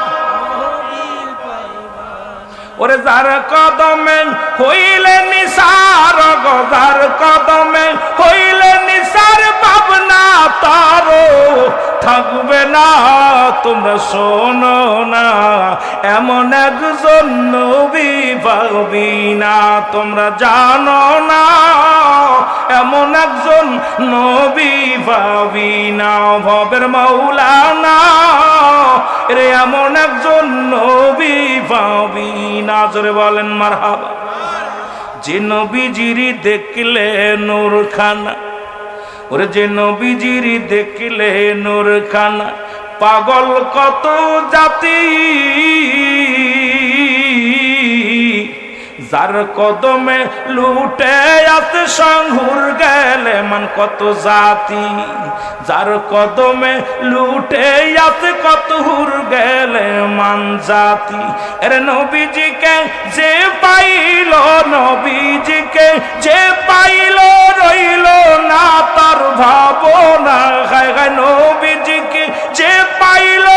ওরে যার কদমে হইলে নিসার, যার কদমে হইলে নিসার, ভাবনা তারও থাকবে না। তোমরা শোনো না, এমন একজন নবী পাবি না। তোমরা জানো না, এমন একজন নবী পাবি না। ভবের মাওলানা রে, এমন একজন নবী পাবি না। জোরে বলেন মারহাবা। যে নবীজিরি দেখলে নূর খানা, ওরে যে নবীজিরি দেখলে নূর খানা, পাগল কত জাতি, যার কদমে লুটে আছে সংহুর গেলে মান কত জাতি, যার কদমে লুটে আছে কত হুর গেলে মান জাতি। এর নবীজিকে যে পাইল, নবীজিকে যে পাইল, রইল না তার ভাবনা, গায় গায় নবীজিকে যে পাইল,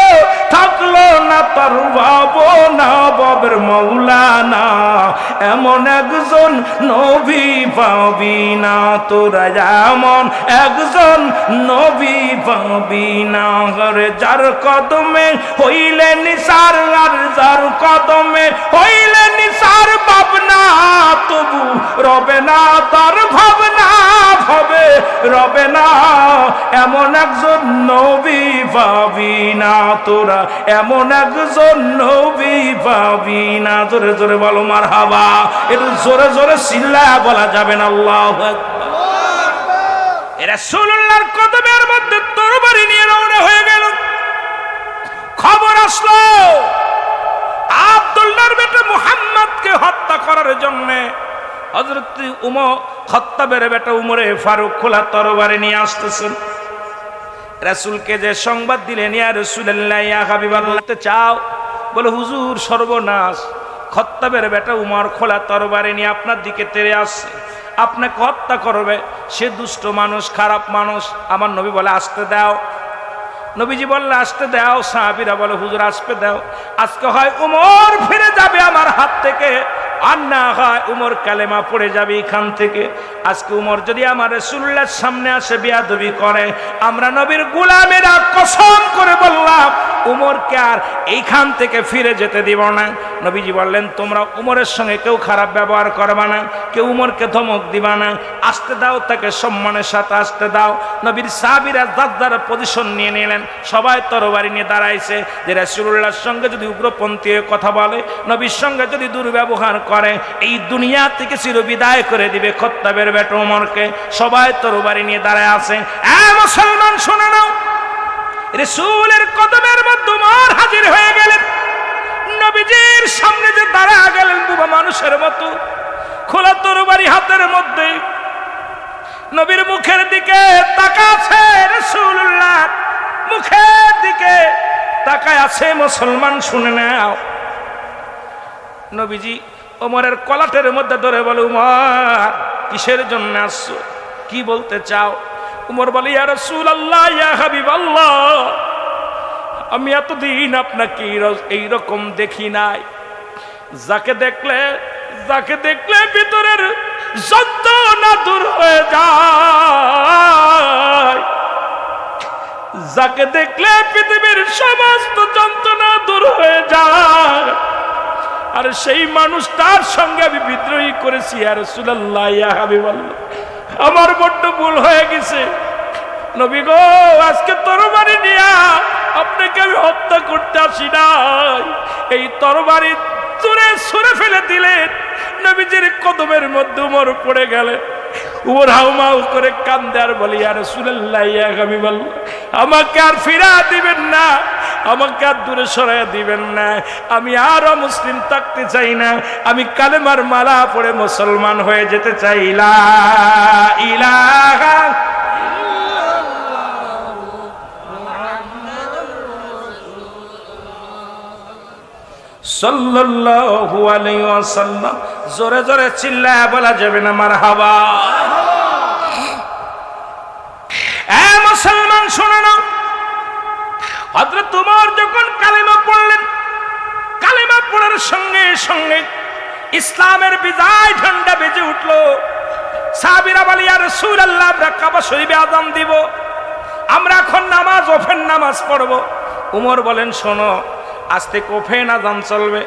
থাকলো না তার ভাবনা। বাবের মাওলানা এমন একজন নবী পাবি না, তোরা এমন একজন নবী পাবি না। ঘরে যার কদমে হইলে নিসার, আর যার কদমে হইলে নিসার, ভাবনা তবু রবে না তার ভাবনা, ভাবে রবে না। এমন একজন নবী পাবি না, তোরা এমন একজন নবী পাবি না। জোরে জোরে বলো মারহাবা। একটু জোরে জোরে চিল্লায়া বলা যাবে না আল্লাহু আকবার। রাসূলুল্লাহর কদমের মধ্যে তরবারি নিয়ে রওনা হয়ে গেল। খবর আসলো আব্দুল্লাহর বেটা মুহাম্মদকে হত্যা করার জন্য হযরত উমর খাত্তাবের বেটা উমরে ফারুক খোলা তরবারি নিয়ে আসতেছেন। রাসূলকে যে সংবাদ দিলেন, ইয়া রাসূলুল্লাহ, ইয়া হাবিবাল্লাহ, চাও? বলে হুজুর সর্বনাশ, খাত্তাবের বেটা উমর খোলা তরবারি নিয়ে আপনার দিকে তেড়ে আসছে, আপনাকে হত্যা করবে। সে দুষ্ট মানুষ, খারাপ মানুষ। আমার নবী বলে আসতে দাও। নবীজি বললে আসতে দাও। সাহাবীরা বলে হুজুর আসতে দাও। আজকে হয় উমর ফিরে যাবে আমার হাত থেকে, আর না হয় উমর কালেমা পড়ে যাবে এখান থেকে। আজকে উমর যদি আমার রাসূলুল্লাহর সামনে আসে বেয়াদবি করে, আমরা নবীর গোলামেরা কসম করে বললাম উমরকে আর এইখান থেকে ফিরে যেতে দিব না। নবীজি বললেন তোমরা উমরের সঙ্গে কেউ খারাপ ব্যবহার করবা না, কেউ উমরকে ধমক দিবা না, আসতে দাও, তাকে সম্মানের সাথে আসতে দাও। নবীর সাহাবীরা যার যার পজিশন নিয়ে নিলেন, সবাই তরবারি নিয়ে দাঁড়াইছে যে রাসূলুল্লাহর সঙ্গে যদি উগ্রপন্থী কথা বলে, নবীর সঙ্গে যদি দুর্ব্যবহার করে, এই দুনিয়া থেকে চিরবিদায় করে দিবে খাত্তাবের বেটা উমরকে। সবাই তরবারি নিয়ে দাঁড়ায় আছে। মুসলমান শুনে নাও, রাসূলের কদমের মধ্যে উমর হাজির হয়ে গেলেন। নবীজির সামনে যে দাঁড়া গেলেন বুবা মানুষের মতো, খোলা তরবারি হাতের মধ্যে। নবীর মুখের দিকে তাকাছে, রাসূলুল্লাহ মুখের দিকে তাকায় আছে। মুসলমান শুনে নাও, নবীজি ওমরের কলাটের মধ্যে ধরে বলে, উমর কিসের জন্য আসছো, কি বলতে চাও? উমর বলে, ইয়া রাসূলুল্লাহ, ইয়া হাবিবাল্লাহ, আমি এতদিন আপনাকে এইরকম দেখি নাই। যাকে দেখলে ভিতরের যন্ত্রণা দূর হয়ে যায়, যাকে দেখলে পৃথিবীর সমস্ত যন্ত্রণা দূর হয়ে যায়, আর সেই মানুষটার সঙ্গে আমি বিদ্রোহী করেছি। ইয়া রাসূলুল্লাহ, ইয়া হাবিবাল্লাহ, আমার বড্ড ভুল হয়ে গেছে। নবী গো, আজকে তরবারি নিয়া আপনাকে আমি হত্যা করতে আসি নাই। এই তরবারি ছুঁড়ে ফেলে দিলেন, নবীজির কদমের মধ্যে উমর পড়ে গেলেন। উমর হাউমাউ করে কান্দে আর বলে, ইয়া রাসূলুল্লাহ, ইয়া হাবিবাল্লাহ, আমাকে আর ফিরা দিবেন না, আমাকে আর দূরে সরাইয়া দিবেন না। আমি আরো মুসলিম থাকতে চাই না, আমি কালেমার মালা পড়ে মুসলমান হয়ে যেতে চাই। লা ইলাহা সাল্লাল্লাহু আলাইহি ওয়াসাল্লাম। জোরে জোরে চিল্লায়া বলা যাবে না মারহাবা? এ মুসলমান শুনে নাও, হযরত ওমর যখন কালেমা পড়লেন, কালেমা পড়ার সঙ্গে সঙ্গে ইসলামের বিজয় ঝান্ডা বেজে উঠলো। সাহাবীরা বলে, ইয়া রাসূলুল্লাহ, আমরা কাবা শরীফে আযান দিব, আমরা এখন নামাজ ওফেন নামাজ পড়ব। ওমর বলেন, শোনো, আজ থেকে ওফেন আযান চলবে,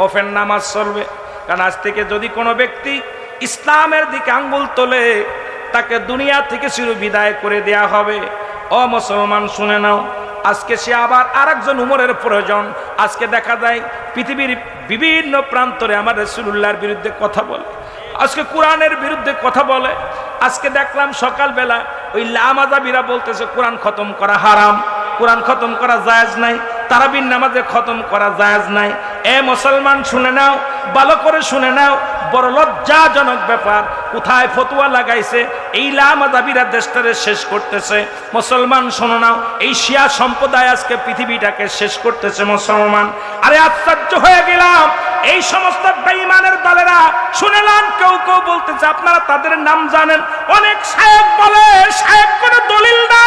ওফেন নামাজ চলবে। কারণ আজ থেকে যদি কোনো ব্যক্তি ইসলামের দিকে আঙ্গুল তোলে, তাকে দুনিয়া থেকে চির বিদায় করে দেয়া হবে। ও মুসলমান শুনে নাও, আজকে সে আবার আরেকজন উমরের প্রয়োজন। আজকে দেখা যায় পৃথিবীর বিভিন্ন প্রান্তরে আমার রাসূলুল্লাহর বিরুদ্ধে কথা বলে, আজকে কোরআনের বিরুদ্ধে কথা বলে। আজকে দেখলাম সকালবেলা ওই লামাযাবিরা বলতেছে কোরআন খতম করা হারাম, কোরআন খতম করা জায়েজ নাই, তারাবির নামাজে খতম করা জায়েজ নাই। এ মুসলমান শুনে নাও, ভালো করে শুনে নাও, বড় লজ্জাজনক ব্যাপার। কোথায় ফতোয়া লাগাইছে, এই লামাযাবিরা দেশটারে শেষ করতেছে। মুসলমান শুনে নাও, এই শিয়া সম্প্রদায় আজকে পৃথিবীটাকে শেষ করতেছে। মুসলমান, আরে আশ্চর্য হয়ে গেলাম, এই সমস্ত বেঈমানের দলেরা শুনলাম কেউ কেউ বলতেছে, আপনারা তাদের নাম জানেন? অনেক শায়েখ বলে, শায়েখ কোনো দলিল না,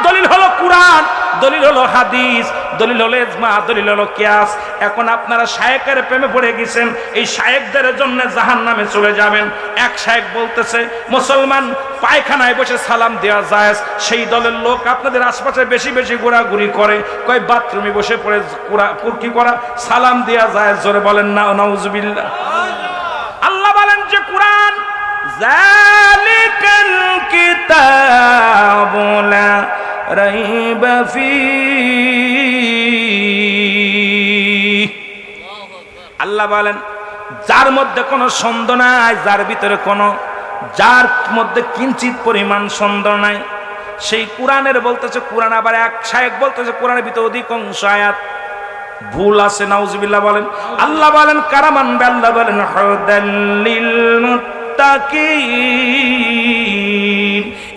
দলিল হলো কোরআন, দলিল হলো হাদিস, দলিল হলো ইজমা, দলিল হলো কিয়াস। এখন আপনারা শায়েকের প্রেমে পড়ে গেছেন, এই শায়েকদের জন্য জাহান্নামে চলে যাবেন। এক শায়েক বলতেছে মুসলমান পায়খানায় বসে সালাম দেওয়া জায়েজ, সেই দলের লোক আপনাদের আশপাশে বেশি বেশি ঘোরাঘুরি করে, কয় বাথরুমে বসে পড়ে কুরকি করা সালাম দেওয়া জায়েজ। জোরে বলেন না নাউজুবিল্লাহ। আল্লাহ বলেন যে কোরআন, যালিকাল কিতাবু লা রাইবা ফীহি। আল্লাহ বলেন যার মধ্যে কোনো সন্দেহ নাই, যার ভিতরে কোনো, যার মধ্যে কিঞ্চিত পরিমাণ সন্দেহ নাই, সেই কোরআনের বলতেছে। কোরআন আবার এক শায়েখ বলতেছে কোরআনের ভিতরে অধিকাংশ আয়াত ভুল আছে, নাউজুবিল্লাহ বলেন। আল্লাহ বলেন কারামান, আল্লাহ বলেন হুদাল লিল মুত্তাকিন।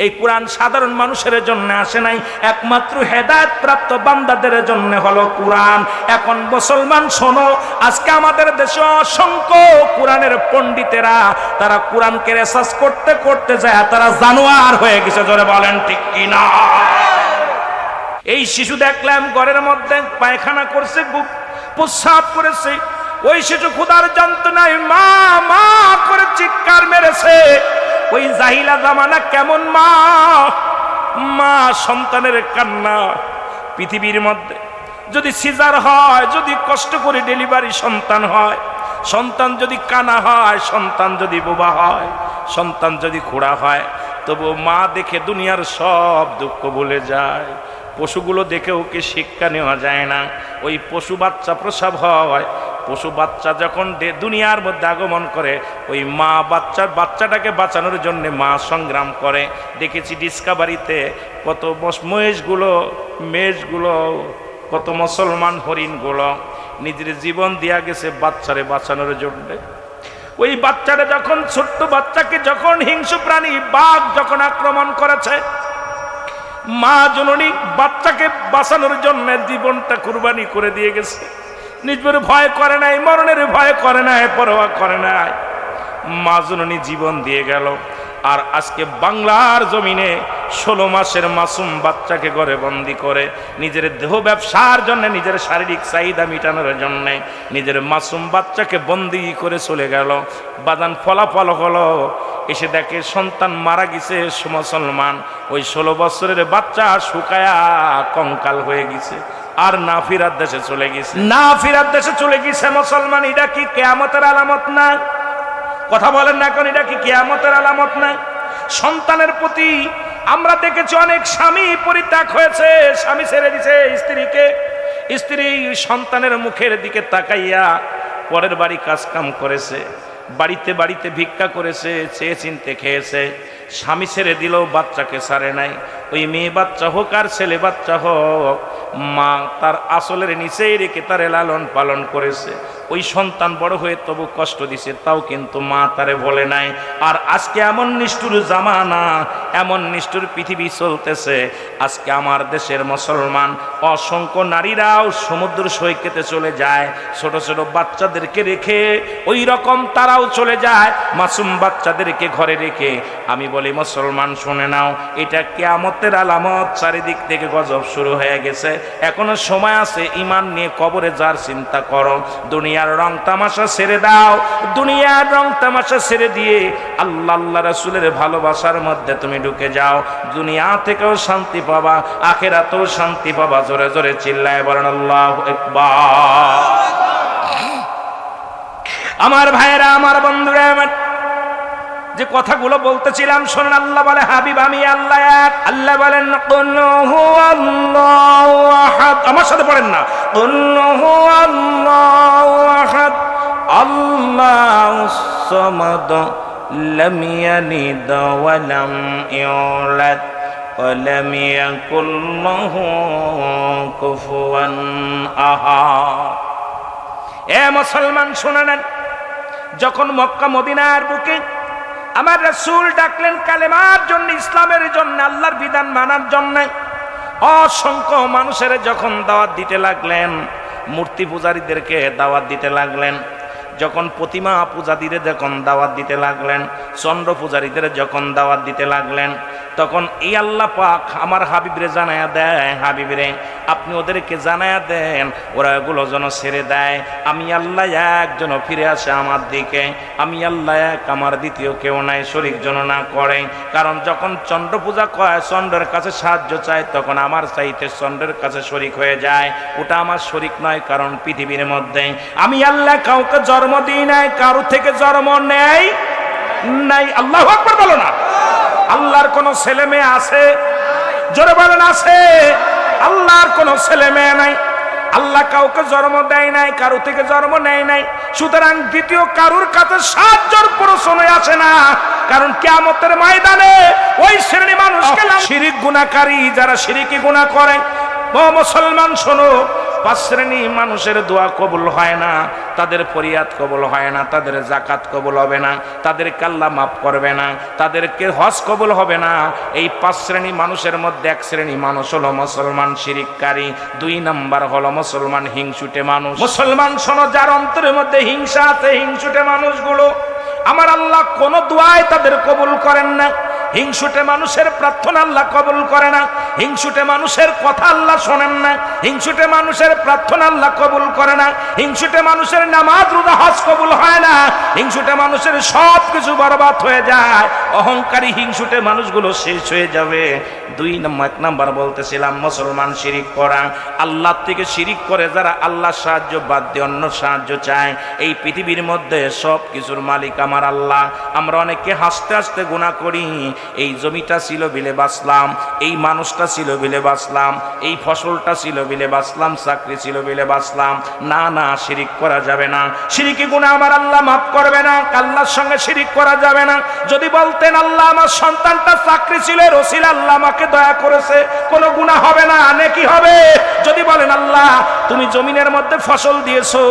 এই কোরআন সাধারণ মানুষের জন্য আসে নাই, একমাত্র হেদায়েত প্রাপ্ত বান্দাদের জন্য হলো কোরআন। এখন মুসলমান শোনো, আজকে আমাদের দেশে অসংখ্য কোরআনের পণ্ডিতেরা, তারা কোরআনকে রিসার্চ করতে করতে যায় তারা জানোয়ার হয়ে গেছে। জোরে বলেন ঠিক কিনা? এই শিশু দেখলাম ঘরের মধ্যে পায়খানা করছে, প্রস্রাব করেছে, ওই শিশু ক্ষুধার যন্ত্রণায় মা মা করে চিৎকার মেরেছে। ওই জাহিলা জামানা কেমন মা, মা সন্তানের কান্না। পৃথিবীর মধ্যে যদি সিজার হয়, যদি কষ্ট করে ডেলিভারি সন্তান হয়, সন্তান যদি কানা হয়, সন্তান যদি বোবা হয়, সন্তান যদি খোড়া হয়, তবু মা দেখে দুনিয়ার সব দুঃখ ভুলে যায়। পশুগুলো দেখে ওকে শিক্ষা নেওয়া যায় না। ওই পশু বাচ্চা প্রসব হয়, পশু বাচ্চা যখন দুনিয়ার মধ্যে আগমন করে, ওই মা বাচ্চাটাকে বাঁচানোর জন্য মা সংগ্রাম করে। দেখেছি ডিসকাভারিতে কত মেষগুলো, কত মুসলমান হরিণগুলো নিজের জীবন দিয়া গেছে বাচ্চারে বাঁচানোর জন্য। ওই বাচ্চাটা যখন, ছোট্ট বাচ্চাকে যখন হিংস্র প্রাণী বাঘ যখন আক্রমণ করেছে, মা জননী বাচ্চাকে বাঁচানোর জন্য জীবনটা কুরবানি করে দিয়ে গেছে। নিজের ভয় করে নাই, মরণের ভয় করে নাই, পরোয়া করে নাই, মা জননী জীবন দিয়ে গেল। আর আজকে বাংলার জমিনে 16 মাসের মাসুম বাচ্চাকে ঘরে বন্দি করে নিজের দেহ ব্যবসার জন্য, নিজের শারীরিক চাহিদা মেটানোর জন্য নিজের মাসুম বাচ্চাকে বন্দি করে চলে গেল। বাদান ফলাফল হলো, এসে দেখে সন্তান মারা গেছে মুসলমান। ওই 16 বছরের বাচ্চা শুকায়া কঙ্কাল হয়ে গেছে। আর না ফিরার দেশে চলে গেছে, না ফিরার দেশে চলে গেছে মুসলমান। এটা কি কিয়ামতের আলামত না? কথা বলেন না এখন, এটা কি কিয়ামতের আলামত না? সন্তানের প্রতি আমরা দেখেছি অনেক স্বামী পরিত্যাগ হয়েছে, স্বামী ছেড়ে দিছে স্ত্রীকে, স্ত্রী সন্তানের মুখের দিকে তাকাইয়া পরের বাড়ি কাজ কাম করেছে, বাড়িতে বাড়িতে ভিক্ষা করেছে, চেয়ে চিনতে খেয়েছে, স্বামী ছেড়ে দিলেও বাচ্চাকে ছাড়ে নাই। ওই মেয়ে বাচ্চা হোক আর ছেলে বাচ্চা হোক, মা তার আসলের নিচেই রেখে তারে লালন পালন করেছে। ওই সন্তান বড় হয়ে তবু কষ্ট দিছে, তাও কিন্তু মা তারে বলে নাই। আর আজকে এমন নিষ্ঠুর জামানা, এমন নিষ্ঠুর পৃথিবী চলতেছে, আজকে আমার দেশের মুসলমান অসংখ্য নারীরাও সমুদ্র সৈকতে চলে যায়, ছোট ছোট বাচ্চাদেরকে রেখে ওই রকম তারাও চলে যায়, মাসুম বাচ্চাদেরকে ঘরে রেখে। আমি বলি মুসলমান শুনে নাও, এটা কিয়ামতের আলামত। চারিদিক থেকে গজব শুরু হয়ে গেছে, এখনো সময় আছে। ঈমান নিয়ে কবরে যার চিন্তা করো, দুনিয়ার রং তামাশা ছেড়ে দাও, দুনিয়ার রং তামাশা ছেড়ে দিয়ে আল্লাহ আল্লাহ রাসূলের ভালোবাসার মধ্যে তুমি ঢুকে যাও। দুনিয়া থেকেও শান্তি পাবা, আখিরাতেও শান্তি পাবা। জোরে জোরে চিল্লায় বলেন আল্লাহু আকবার। আমার ভাইয়েরা, আমার বন্ধুরা, আমার যে কথাগুলো বলতেছিলাম শোনেন। আল্লাহ বলে হাবিব আমি আল্লাহ এক। আল্লাহ বলেন কুল হুয়াল্লাহু আহাদ। আমার সাথে পড়েন না, কুল হুয়াল্লাহু আহাদ আল্লাহুস সামাদ লাম ইয়ালিদ ওয়া লাম ইউলাদ ওয়া লাম ইয়াকুল লাহু কুফুয়ান আহাদ। এ মুসলমান শুনে নেন, যখন মক্কা মদিনার বুকে আমার রাসূল ডাকলেন কালেমার জন্য, ইসলামের জন্য, আল্লাহর বিধান মানার জন্য, অসংখ্য মানুষের যখন দাওয়াত দিতে লাগলেন, মূর্তি পূজারীদেরকে দাওয়াত দিতে লাগলেন, যখন প্রতিমা পূজারীদের যখন দাওয়াত দিতে লাগলেন, চন্দ্র পূজারীদের যখন দাওয়াত দিতে লাগলেন, তখন এই আল্লাহ পাক আমার হাবিবরে জানায়া দেয়, হাবিবরে আপনি ওদেরকে জানায়া দেন ওরা এগুলো যেন ছেড়ে দেয়। আমি আল্লাহ এক, যেন ফিরে আসে আমার দিকে। আমি আল্লাহ এক, আমার দ্বিতীয় কেউ নাই, শরীক যেন না করে। কারণ যখন চন্দ্র পূজা করে, চন্দ্রের কাছে সাহায্য চায়, তখন আমার চাইতে চন্দ্রের কাছে শরীক হয়ে যায়। ওটা আমার শরীক নয়, কারণ পৃথিবীর মধ্যে আমি আল্লাহ কাউকে জন্ম দিই নাই, কারো থেকে জন্ম নেই নাই। আল্লাহু আকবার বলো না। আল্লাহর কোন ছেলে মেয়ে আছে? জোরে বলেন আছে? আল্লাহর কোন ছেলে মেয়ে নাই। আল্লাহ কাউকে জন্ম দেয় নাই, কারো থেকে জন্ম নেয় নাই। সুতরাং দ্বিতীয় কারুর কাছে সাহায্যের প্রশ্নই আসে না। কারণ কিয়ামতের ময়দানে ওই শ্রেণী মানুষকে শিরিক গুনাহকারী, যারা শিরিকি গুনাহ করে, ও মুসলমান শোনো, 5 শ্রেণী মানুষের দোয়া কবুল হয় না, তাদের ফরিয়াদ কবুল হয় না, তাদের যাকাত কবুল হবে না, তাদেরকে আল্লাহ মাফ করবে না, তাদেরকে হজ কবুল হবে না। এই 5 শ্রেণী মানুষের মধ্যে 1 শ্রেণী মানুষ হলো মুসলমান শিরিককারী, 2 নাম্বার হলো মুসলমান হিংসুটে মানুষ। মুসলমান শোনো, যার অন্তরের মধ্যে হিংসা আছে, হিংসুটে মানুষগুলো আমার আল্লাহ কোনো দোয়ায় তাদের কবুল করেন না। হিংসুটে মানুষের প্রার্থনা আল্লাহ কবুল করে না, হিংসুটে মানুষের কথা আল্লাহ শোনেন না, হিংসুটে মানুষের প্রার্থনা আল্লাহ কবুল করে না, হিংসুটে মানুষের নামাজ রোজা হজ কবুল হয় না, হিংসুটে মানুষের সব কিছু বরবাদ হয়ে যায়। অহংকারী হিংসুটে মানুষগুলো শেষ হয়ে যাবে। 1 নাম্বার বলতেছিলাম মুসলমান শিরিক করা। আল্লাহ থেকে শিরিক করে যারা আল্লাহর সাহায্য বাদ দিয়ে অন্য সাহায্য চায়, এই পৃথিবীর মধ্যে সব কিছুর মালিক আমার আল্লাহ। আমরা অনেকে হাসতে হাসতে গুনাহ করি, এই জমিটা ছিল বিলে বাঁচলাম, এই মানুষটা ছিল বিলে বাঁচলাম, এই ফসলটা ছিল বিলে বাঁচলাম, চাকরি ছিল বিলে বাঁচলাম। না না, শিরিক করা যাবে না। শিরিকি গুনাহ আমার আল্লাহ মাফ করবে না। আল্লাহর সঙ্গে শিরিক করা যাবে না। যদি বলতেন আল্লাহ আমার সন্তানটা চাকরি ছিল, রসিলা আল্লাহ আমাকে দয়া করেছে, কোনো গুনাহ হবে না, নেকি হবে। যদি বলেন আল্লাহ তুমি জমিনের মধ্যে ফসল দিয়েছো,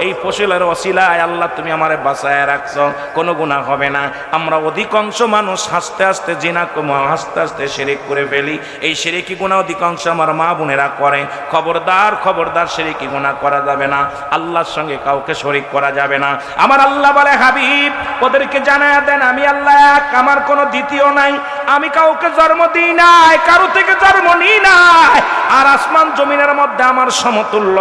এই ফসলের ওসিলায় আল্লাহ তুমি আমারে বাঁচায় রাখছো, কোনো গুনাহ হবে না। আমরা অধিকাংশ মানুষ হাসতে হাসতে জিনা, হাসতে হাসতে শিরিক করে ফেলি। এই শিরিকি গুনাহ অধিকাংশ আমার মা বোনেরা করে। খবরদার, খবরদার, শিরিকি গুনাহ করা যাবে না। আল্লাহর সঙ্গে কাউকে শরীক করা যাবে না। আমার আল্লাহ বলে হাবিব ওদেরকে জানায়া দেন আমি আল্লাহ এক, আমার কোনো দ্বিতীয় নাই, আমি কাউকে জন্ম দিই নাই, কারো থেকে জন্ম নিই নাই। আর আসমান জমিনের মধ্যে আমার সমতুল্য,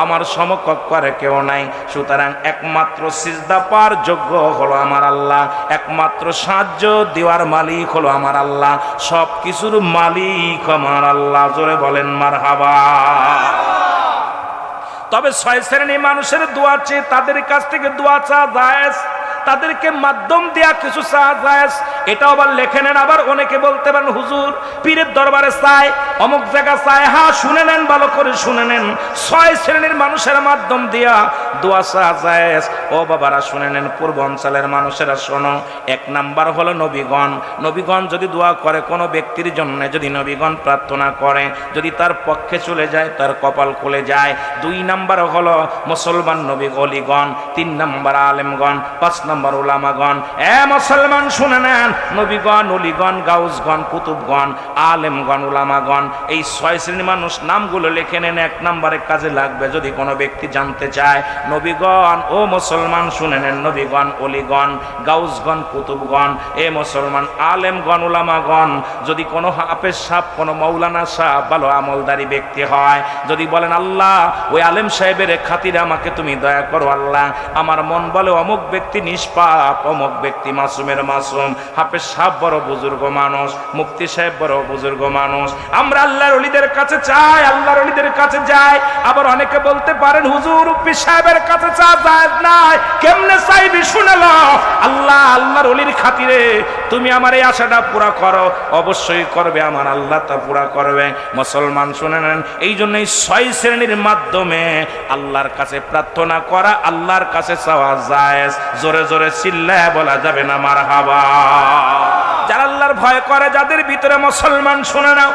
আমার সমকক্ষ আর কেউ নাই। সুতরাং একমাত্র সিজদা পাওয়ার যোগ্য হলো আমার আল্লাহ, একমাত্র সাহায্য দেওয়ার মালিক হলো আমার আল্লাহ, সব কিছুর মালিক আমার আল্লাহ। জোরে বলেন মারহাবা। তবে 6 শ্রেণীর মানুষের দোয়া চেয়ে তাদের কাছ থেকে দোয়া চাওয়া জায়েজ, তাদেরকে মাধ্যম দেয়া কিছু চাওয়া জায়েজ। এটাও আবার লেখে নেন। আবার অনেকে বলতে পারেন হুজুর পীরের দরবারে চাই, অমুক জায়গা চাই। হ্যাঁ, শুনে নেন, ভালো করে শুনে নেন। 6 শ্রেণীর মানুষের মাধ্যম দিয়া দোয়া চাওয়া জায়েজ। ও বাবারা শুনে নেন, পূর্বাঞ্চলের মানুষেরা শোনো। 1 নাম্বার হলো নবীগণ। নবীগণ যদি দোয়া করে কোনো ব্যক্তির জন্য, যদি নবীগণ প্রার্থনা করে, যদি তার পক্ষে চলে যায়, তার কপাল খুলে যায়। 2 নাম্বার হলো মুসলমান নবী অলিগণ। 3 নাম্বার আলেমগণ। 5 নাম্বার উলামাগণ। মুসলমান শুনে নেন, নবীগণ, অলিগণ, গাউসগণ, কুতুবগণ, আলেমগণ, উলামাগণ, এই 6 শ্রেণীর মানুষ নামগুলো লিখে নেন। 1 নাম্বারে কাজে লাগবে যদি কোনো ব্যক্তি জানতে চায়। নবীগণ, ও মুসলমান শুনে নেন, নবীগণ, অলিগণ, গাউসগণ, কুতুবগণ, মুসলমান, আলেমগণ, উলামাগণ। যদি কোনো হাফেজ সাহেব, কোনো মৌলানা সাহেব ভালো আমলদারি ব্যক্তি হয়, যদি বলেন আল্লাহ ওই আলেম সাহেবের খাতিরে আমাকে তুমি দয়া করো আল্লাহ, আমার মন বলে অমুক ব্যক্তি নিষ্পাপ, অমুক ব্যক্তি মাসুমের মাসুম, হাফেজ সাহেব বড় বুজুর্গ মানুষ, মুফতি সাহেব বড় বুজুর্গ মানুষ, আমরা আল্লাহর ওলিদের কাছে চাই, আল্লাহর ওলিদের কাছে যাই। আবার অনেকে বলতে পারেন হুজুর পীর সাহেবের কাছে চা জায়েজ নাই, কেমনে চাইবি শুনে ল। আল্লাহ, আল্লাহর ওলির খাতিরে তুমি আমার এই আশাটা পুরা করো। অবশ্যই করবে, আমার আল্লাহ তা পুরা করবে। মুসলমান শুনে নেন, এই জন্যই 6 শ্রেণীর মাধ্যমে আল্লাহর কাছে প্রার্থনা করা, আল্লাহর কাছে চাওয়া জায়েজ। জোরে জোরে চিল্লায় বলা যাবে না মারহাবা। যারা আল্লাহর ভয় করে, যাদের ভিতরে, মুসলমান শুনে নাও,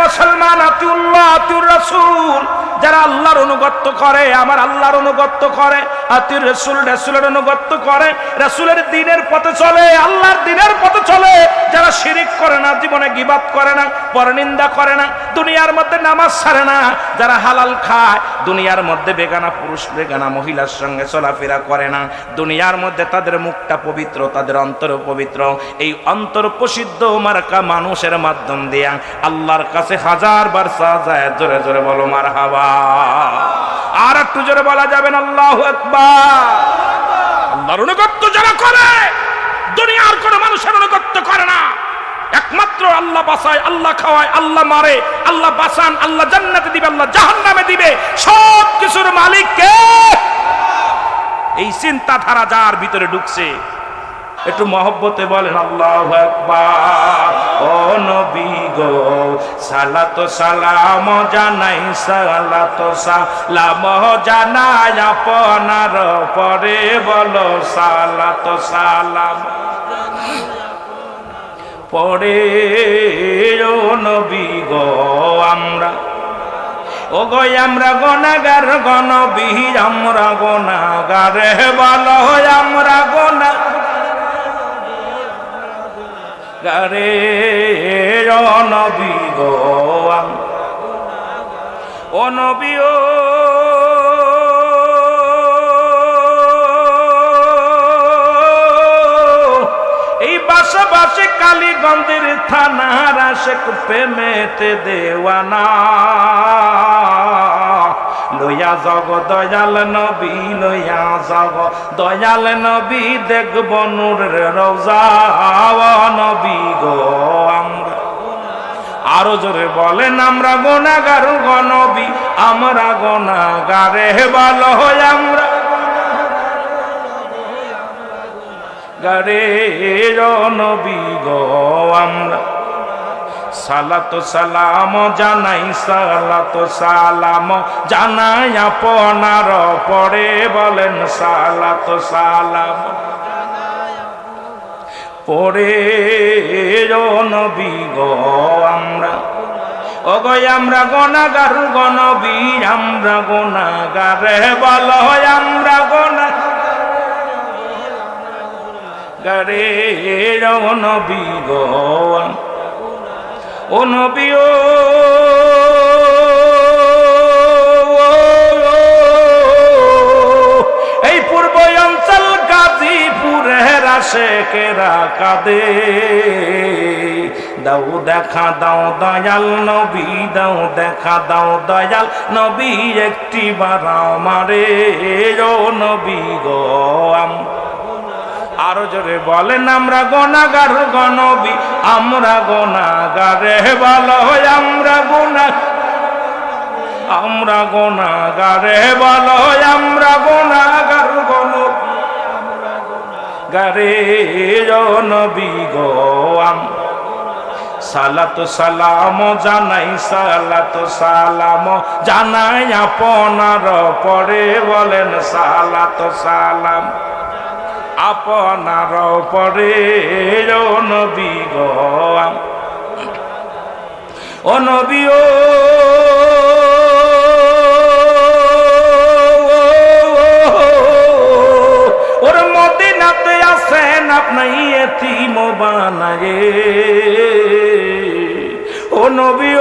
মুসলমান, আতিউল্লাহ আতিউর রাসূল, যারা আল্লাহর অনুগত্য করে, আমার আল্লাহর অনুগত্য করে, আতিউর রাসূল, রাসূলের অনুগত্য করে, রাসূলের দ্বীনের পথে চলে, আল্লাহর দ্বীনের পথে চলে, যারা শিরিক করে না, জীবনে গীবাত করে না, পরনিন্দা করে না, দুনিয়ার মধ্যে নামাজ ছাড়ে না, যারা হালাল খায়, দুনিয়ার মধ্যে বেগানা পুরুষ বেগানা মহিলার সঙ্গে চলাফেরা করে না, দুনিয়ার মধ্যে তাদের মুখটা পবিত্র, তাদের অন্তর পবিত্র, এই অন্তর প্রসিদ্ধ মার্কা মানুষের মাধ্যম দিয়া আল্লাহর কাছে 1000 বার চাওয়া যায়। জোরে জোরে বলো মারহাবা। আর একটু জোরে বলা যাবেন আল্লাহু আকবার। আল্লাহর অনুগত্য যারা করে, দুনিয়ার কোন মানুষের অনুগত্য করে না। একমাত্র আল্লাহ বাঁচায়, আল্লাহ খাওয়ায়, আল্লাহ মারে, আল্লাহ বাঁচান, আল্লাহ জান্নাতে দিবে, আল্লাহ জাহান্নামে দিবে, সব কিছুর মালিক কে? এই চিন্তাধারা যার ভিতরে ঢুকছে, একটু মহব্বতে বলেন আল্লাহু আকবার। ও নবী গো, সালাত সালাম জানাই, সালাত সালাম জানাই আপনার পরে, বলো সালাত সালাম পরে। ও নবী গো, আমরা, ও গো আমরা গুনাহগার, গো নবী আমরা গুনাহগার, বলো আমরা গুনাহগার গারে। ও নবী গো, ও নবী, ও এই পাশাপাশি কালীগঞ্জের থানার আশেক প্রেমেতে দেওয়ানা, লইয়া জগ দয়াল নবী, লইয়া জগ দয়াল নবী, দেখব নূরের রওজা। নবী গো, আমরা, আরো জোরে বলেন, আমরা গুনাহগার, গো নবী আমরা গুনাহগারে, বলো আমরা গারে। ও নবী গো, আমরা সালাত সালাম জানাই, সালাত সালাম জানাই আপনার পরে, বলেন সালাত সালাম পরে। ও নবী গো, আমরা, ও গো আমরা গুনাহগার, গো নবী আমরা গুনাহগার, বলো আমরা গুনাহগারে। ও নবী গো, ও নবী, ও এই পূর্ব অঞ্চল গাজীপুরের আশেকেরা কাঁদে, দাও দেখা দাও দয়াল নবী, দাও দেখা দাও দয়াল নবী, একটি বার আমারে। ও নবী গো, আরো জোরে বলেন, আমরা গুনাহগার, গো নবী আমরা গুনাহগার, বলো আমরা গুনাহগার আমরা গুনাহগারে বলো আমরা গুনাহগার গো নবী গারে নবী গো সালাতু সালাম জানাই সালাতু সালাম জানাই আপনার পরে বলেন সালাতু সালাম আপনার পরে ও নবী গো ও নবী ও ওর মদিনাতে আছেন আপনি এতিম বানায়ে ও নবী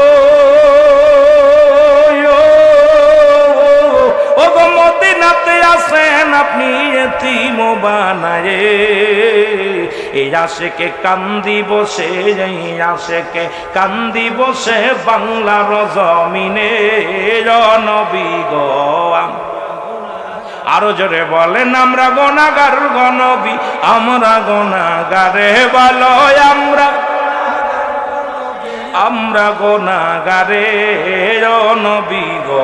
ও গো মদিনাতে আছেন আপনি এতিম বানায়ে এই আশেকে কান্দি বসে এই আশেকে কান্দি বসে বাংলার জমিনে নবী গো আরো জোরে বলেন আমরা গুনাহগার গো নবী আমরা গুনাহগারে বলো আমরা গুনাহগারে নবী গো